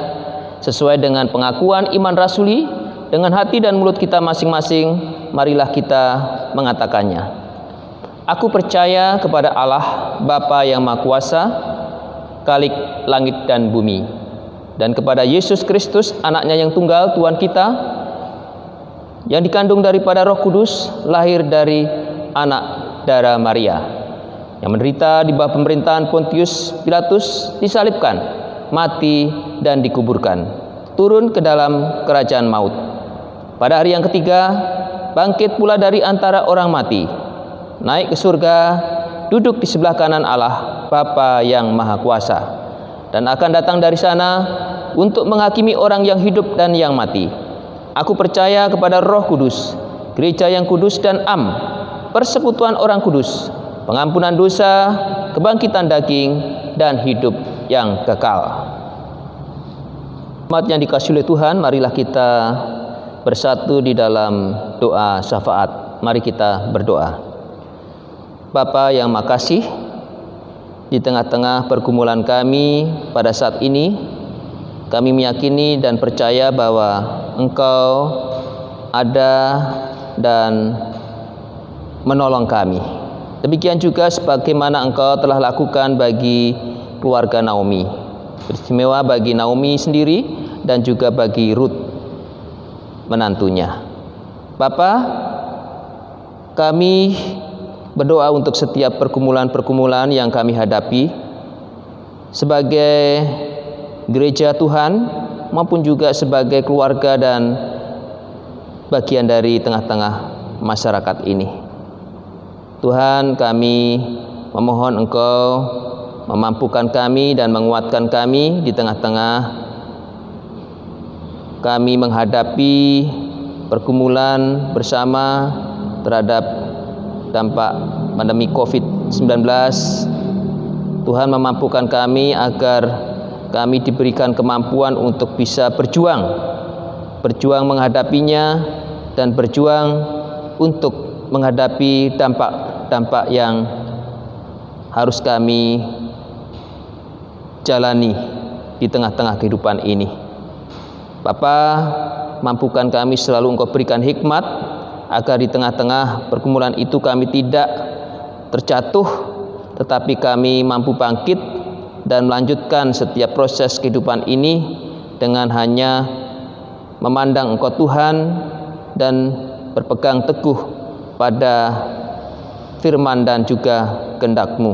sesuai dengan pengakuan iman rasuli dengan hati dan mulut kita masing-masing. Marilah kita mengatakannya. Aku percaya kepada Allah Bapa yang Maha Kuasa, Khalik langit dan bumi, dan kepada Yesus Kristus, anaknya yang tunggal, Tuhan kita, yang dikandung daripada Roh Kudus, lahir dari anak darah Maria, yang menderita di bawah pemerintahan Pontius Pilatus, disalibkan, mati dan dikuburkan, turun ke dalam kerajaan maut. Pada hari yang ketiga, bangkit pula dari antara orang mati, naik ke surga, duduk di sebelah kanan Allah Bapa yang Maha Kuasa, dan akan datang dari sana untuk menghakimi orang yang hidup dan yang mati. Aku percaya kepada Roh Kudus, gereja yang kudus dan am, persekutuan orang kudus, pengampunan dosa, kebangkitan daging, dan hidup yang kekal. Umat yang dikasihi oleh Tuhan, marilah kita bersatu di dalam doa syafaat. Mari kita berdoa. Bapa yang makasih, di tengah-tengah pergumulan kami pada saat ini, kami meyakini dan percaya bahwa Engkau ada dan menolong kami. Demikian juga sebagaimana Engkau telah lakukan bagi keluarga Naomi. Beristimewa bagi Naomi sendiri dan juga bagi Ruth menantunya. Bapa, kami berdoa untuk setiap pergumulan-pergumulan yang kami hadapi sebagai gereja Tuhan maupun juga sebagai keluarga dan bagian dari tengah-tengah masyarakat ini. Tuhan, kami memohon Engkau memampukan kami dan menguatkan kami di tengah-tengah kami menghadapi pergumulan bersama terhadap dampak pandemi COVID-19. Tuhan memampukan kami agar kami diberikan kemampuan untuk bisa berjuang menghadapinya dan berjuang untuk menghadapi dampak-dampak yang harus kami jalani di tengah-tengah kehidupan ini. Bapa, mampukan kami selalu Engkau berikan hikmat agar di tengah-tengah pergumulan itu kami tidak terjatuh, tetapi kami mampu bangkit dan melanjutkan setiap proses kehidupan ini dengan hanya memandang Engkau Tuhan dan berpegang teguh pada firman dan juga kehendak-Mu.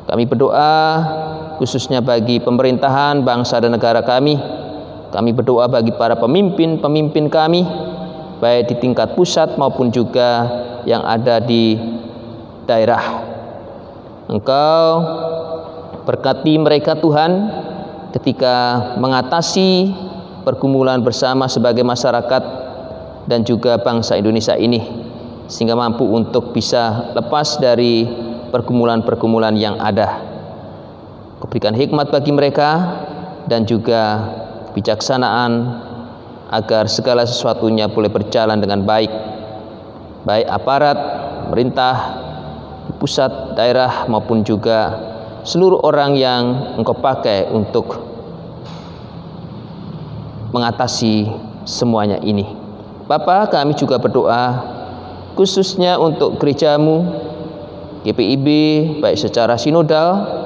Kami berdoa khususnya bagi pemerintahan bangsa dan negara kami. Kami berdoa bagi para pemimpin kami, baik di tingkat pusat maupun juga yang ada di daerah. Engkau berkati mereka Tuhan ketika mengatasi pergumulan bersama sebagai masyarakat dan juga bangsa Indonesia ini, sehingga mampu untuk bisa lepas dari pergumulan-pergumulan yang ada. Kau berikan hikmat bagi mereka dan juga kebijaksanaan agar segala sesuatunya boleh berjalan dengan baik aparat, pemerintah, pusat, daerah maupun juga seluruh orang yang Engkau pakai untuk mengatasi semuanya ini. Bapa, kami juga berdoa khususnya untuk gereja-Mu, GPIB, baik secara sinodal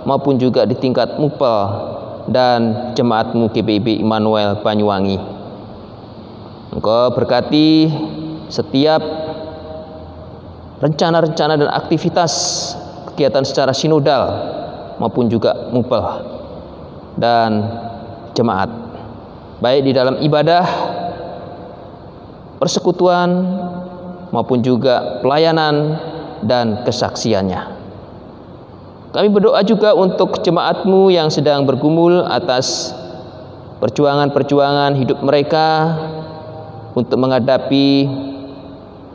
maupun juga di tingkat mupel dan jemaat-Mu GPIB Immanuel Banyuwangi. Engkau berkati setiap rencana-rencana dan aktivitas kegiatan secara sinodal maupun juga mupel dan jemaat, baik di dalam ibadah, persekutuan maupun juga pelayanan dan kesaksiannya. Kami berdoa juga untuk jemaat-Mu yang sedang bergumul atas perjuangan-perjuangan hidup mereka untuk menghadapi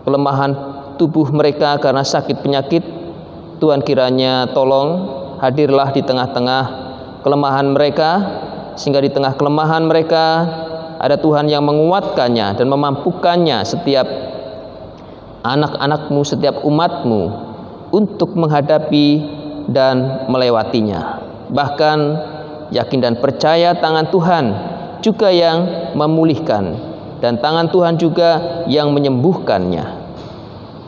kelemahan tubuh mereka karena sakit penyakit. Tuhan, kiranya tolong hadirlah di tengah-tengah kelemahan mereka, sehingga di tengah kelemahan mereka ada Tuhan yang menguatkannya dan memampukannya setiap anak-anak-Mu, setiap umat-Mu untuk menghadapi dan melewatinya. Bahkan yakin dan percaya tangan Tuhan juga yang memulihkan, dan tangan Tuhan juga yang menyembuhkannya.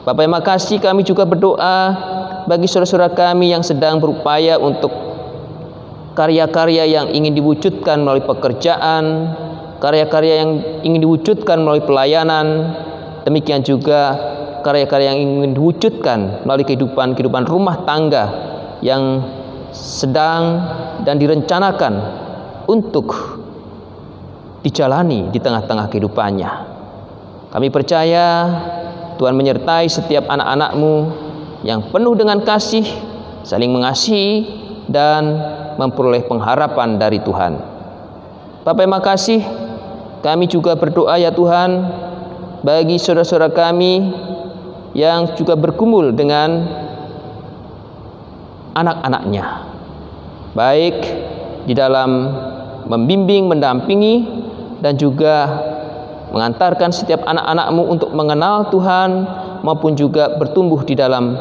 Bapak yang makasih, kami juga berdoa bagi saudara-saudara kami yang sedang berupaya untuk karya-karya yang ingin diwujudkan melalui pekerjaan, karya-karya yang ingin diwujudkan melalui pelayanan, demikian juga karya-karya yang ingin diwujudkan melalui kehidupan rumah tangga yang sedang dan direncanakan untuk dijalani di tengah-tengah kehidupannya. Kami percaya Tuhan menyertai setiap anak-anak-Mu yang penuh dengan kasih, saling mengasihi, dan memperoleh pengharapan dari Tuhan. Bapak yang makasih, kami juga berdoa ya Tuhan bagi saudara-saudara kami yang juga bergumul dengan anak-anaknya, baik di dalam membimbing, mendampingi, dan juga mengantarkan setiap anak-anak-Mu untuk mengenal Tuhan, maupun juga bertumbuh di dalam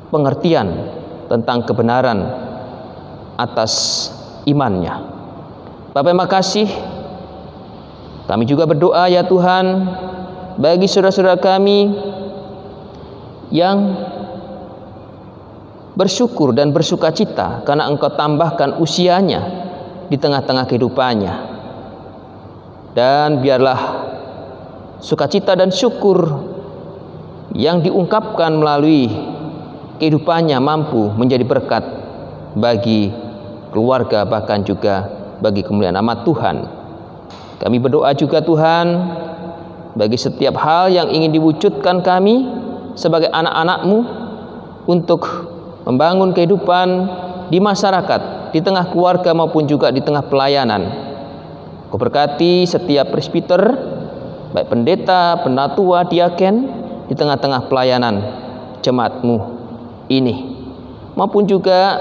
pengertian tentang kebenaran atas imannya. Bapak yang makasih, kami juga berdoa ya Tuhan bagi saudara-saudara kami yang bersyukur dan bersukacita karena Engkau tambahkan usianya di tengah-tengah kehidupannya. Dan biarlah sukacita dan syukur yang diungkapkan melalui kehidupannya mampu menjadi berkat bagi keluarga, bahkan juga bagi kemuliaan nama Tuhan. Kami berdoa juga Tuhan bagi setiap hal yang ingin diwujudkan kami sebagai anak-anak-Mu untuk membangun kehidupan di masyarakat, di tengah keluarga maupun juga di tengah pelayanan. Kau berkati setiap presbiter, baik pendeta, penatua, diaken di tengah-tengah pelayanan jemaat-Mu ini, maupun juga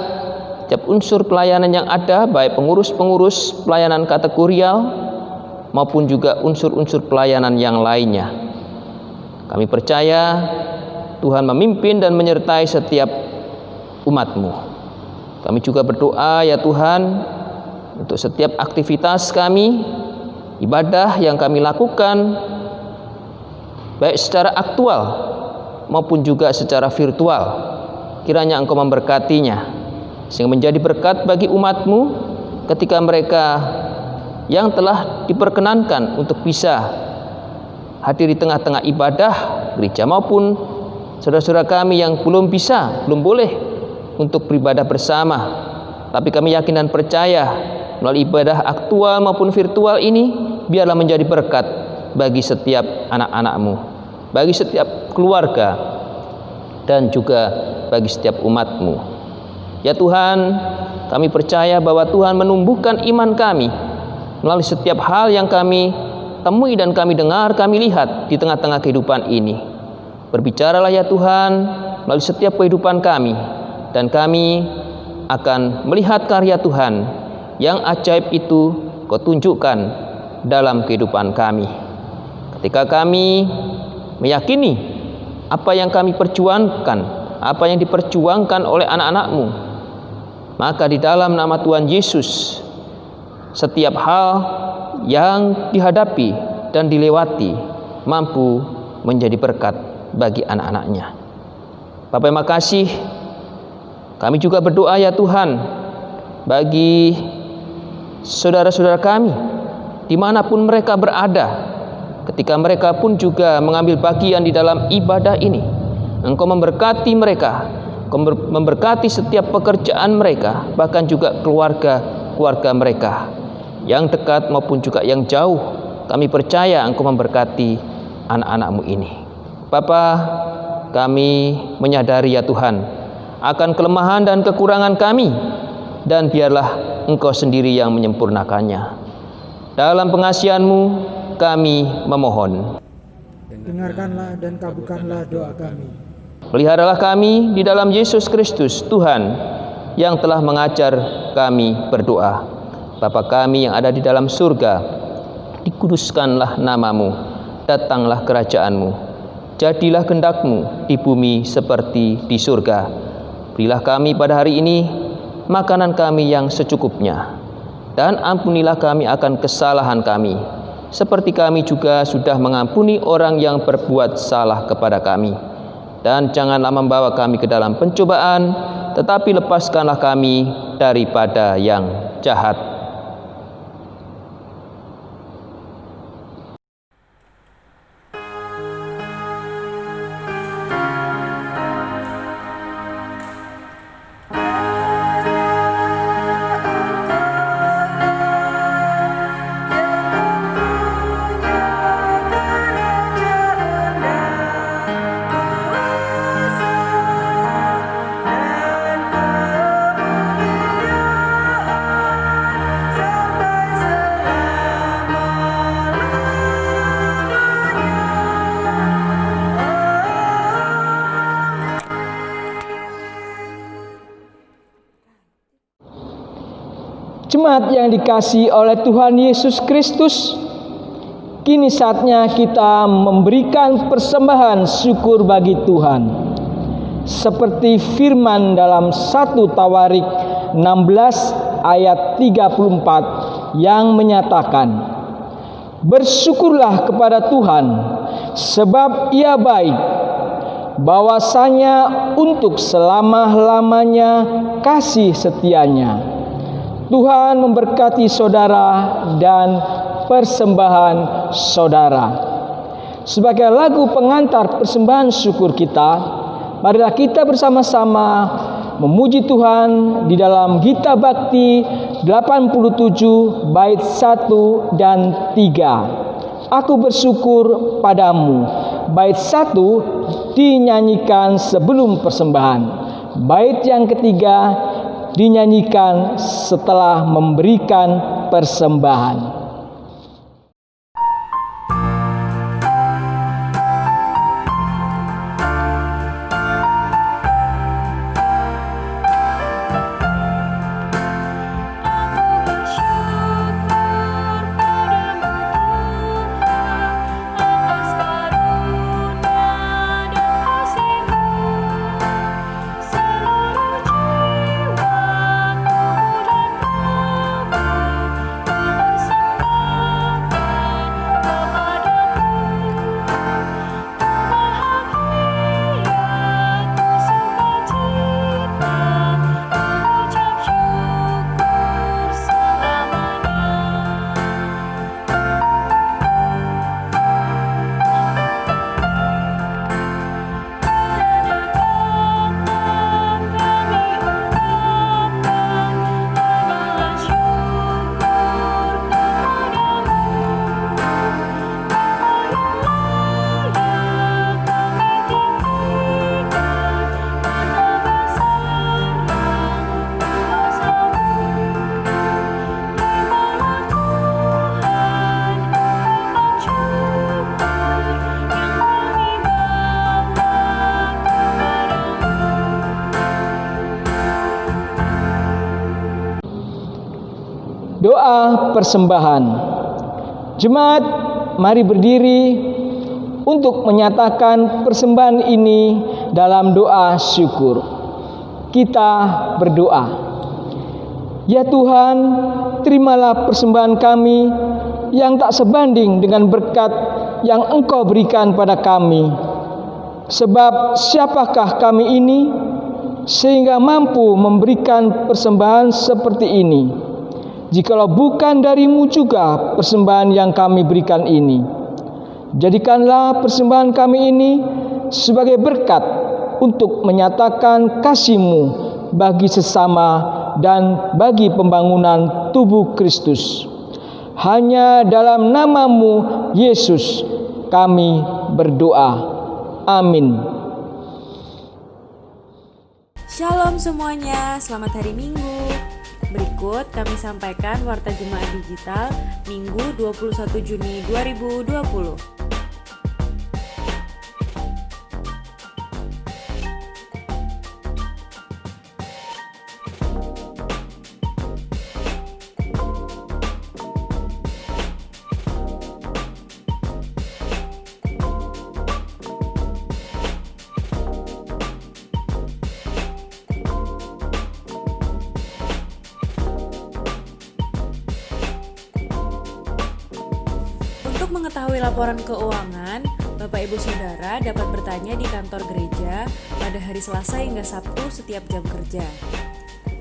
setiap unsur pelayanan yang ada, baik pengurus-pengurus pelayanan kategorial maupun juga unsur-unsur pelayanan yang lainnya. Kami percaya Tuhan memimpin dan menyertai setiap umat-Mu. Kami juga berdoa ya Tuhan untuk setiap aktivitas kami, ibadah yang kami lakukan, baik secara aktual maupun juga secara virtual. Kiranya Engkau memberkatinya, sehingga menjadi berkat bagi umat-Mu ketika mereka yang telah diperkenankan untuk bisa hadir di tengah-tengah ibadah gereja, maupun saudara-saudara kami yang belum boleh untuk beribadah bersama. Tapi kami yakin dan percaya melalui ibadah aktual maupun virtual ini, biarlah menjadi berkat bagi setiap anak-anak-Mu, bagi setiap keluarga, dan juga bagi setiap umat-Mu. Ya Tuhan, kami percaya bahwa Tuhan menumbuhkan iman kami melalui setiap hal yang kami temui dan kami dengar, kami lihat di tengah-tengah kehidupan ini. Berbicaralah ya Tuhan melalui setiap kehidupan kami, dan kami akan melihat karya Tuhan yang ajaib itu Kau tunjukkan dalam kehidupan kami. Ketika kami meyakini apa yang kami perjuangkan, apa yang diperjuangkan oleh anak-anak-Mu, maka di dalam nama Tuhan Yesus, setiap hal yang dihadapi dan dilewati mampu menjadi berkat bagi anak-anak-Nya. Bapak yang makasih, kami juga berdoa ya Tuhan bagi saudara-saudara kami dimanapun mereka berada, ketika mereka pun juga mengambil bagian di dalam ibadah ini. Engkau memberkati mereka, Engkau memberkati setiap pekerjaan mereka, bahkan juga keluarga mereka yang dekat maupun juga yang jauh. Kami percaya Engkau memberkati anak-anak-Mu ini. Bapa, kami menyadari ya Tuhan akan kelemahan dan kekurangan kami, dan biarlah Engkau sendiri yang menyempurnakannya. Dalam pengasihan-Mu kami memohon. Dengarkanlah dan kabulkanlah doa kami. Peliharalah kami di dalam Yesus Kristus Tuhan yang telah mengajar kami berdoa. Bapa kami yang ada di dalam surga, dikuduskanlah nama-Mu, datanglah kerajaan-Mu, jadilah kehendak-Mu di bumi seperti di surga. Berilah kami pada hari ini makanan kami yang secukupnya, dan ampunilah kami akan kesalahan kami, seperti kami juga sudah mengampuni orang yang berbuat salah kepada kami. Dan janganlah membawa kami ke dalam pencobaan, tetapi lepaskanlah kami daripada yang jahat. Jemaat yang dikasihi oleh Tuhan Yesus Kristus, kini saatnya kita memberikan persembahan syukur bagi Tuhan. Seperti firman dalam 1 Tawarik 16 ayat 34 yang menyatakan, "Bersyukurlah kepada Tuhan, sebab Ia baik, bahwasanya untuk selama-lamanya kasih setianya." Tuhan memberkati saudara dan persembahan saudara. Sebagai lagu pengantar persembahan syukur kita, marilah kita bersama-sama memuji Tuhan di dalam Gita Bakti 87 bait 1 dan 3. Aku bersyukur padamu. Bait 1 dinyanyikan sebelum persembahan. Bait yang ketiga dinyanyikan setelah memberikan persembahan. Doa persembahan. Jemaat, mari berdiri untuk menyatakan persembahan ini dalam doa syukur. Kita berdoa. Ya Tuhan, terimalah persembahan kami yang tak sebanding dengan berkat yang Engkau berikan pada kami. Sebab siapakah kami ini sehingga mampu memberikan persembahan seperti ini? Jikalau bukan dari-Mu juga persembahan yang kami berikan ini. Jadikanlah persembahan kami ini sebagai berkat untuk menyatakan kasih-Mu bagi sesama dan bagi pembangunan tubuh Kristus. Hanya dalam nama-Mu, Yesus, kami berdoa. Amin. Shalom semuanya, selamat hari Minggu. Berikut kami sampaikan Warta Jemaat Digital Minggu 21 Juni 2020. mengetahui laporan keuangan, Bapak Ibu Saudara dapat bertanya di kantor gereja pada hari Selasa hingga Sabtu setiap jam kerja.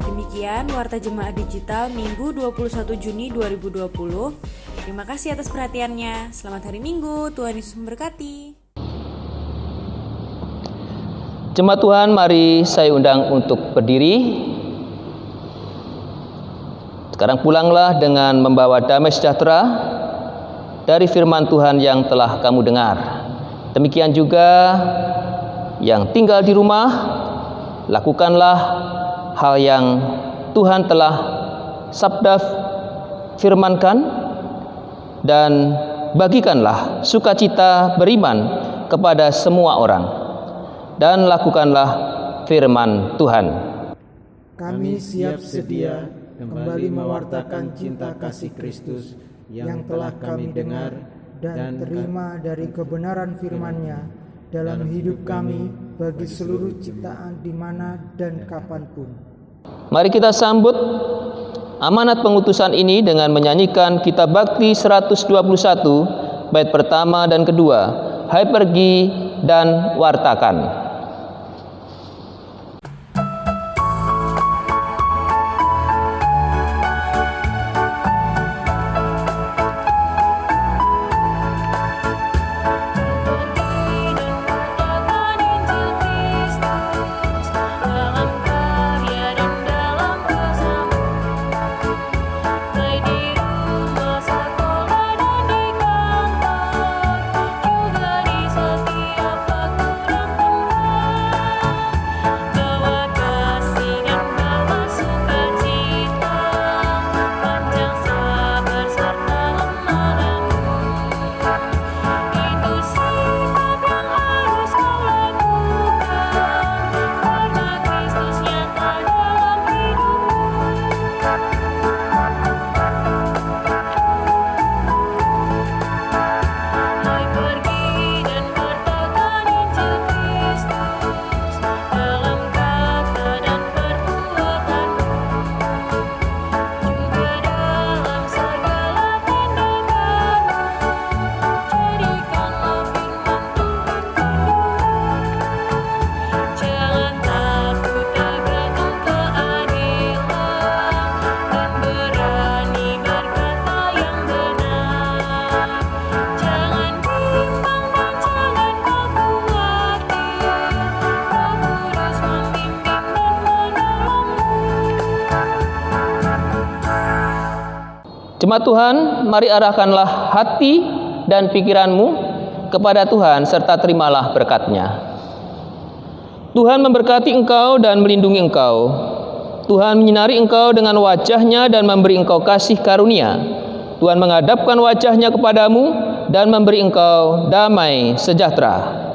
Demikian Warta Jemaat Digital Minggu 21 Juni 2020. Terima kasih atas perhatiannya. Selamat hari Minggu, Tuhan Yesus memberkati. Jemaat Tuhan, mari saya undang untuk berdiri. Sekarang pulanglah dengan membawa damai sejahtera dari firman Tuhan yang telah kamu dengar. Demikian juga yang tinggal di rumah, lakukanlah hal yang Tuhan telah sabda firmankan dan bagikanlah sukacita beriman kepada semua orang dan lakukanlah firman Tuhan. Kami siap sedia kembali mewartakan cinta kasih Kristus yang telah kami dengar dan terima dari kebenaran firman-Nya dalam hidup kami bagi seluruh ciptaan di mana dan kapanpun. Mari kita sambut amanat pengutusan ini dengan menyanyikan Kitab Bakti 121 bait pertama dan kedua. Hai pergi dan wartakan. Jemaat Tuhan, mari arahkanlah hati dan pikiranmu kepada Tuhan serta terimalah berkat-Nya. Tuhan memberkati engkau dan melindungi engkau. Tuhan menyinari engkau dengan wajah-Nya dan memberi engkau kasih karunia. Tuhan menghadapkan wajah-Nya kepadamu dan memberi engkau damai sejahtera.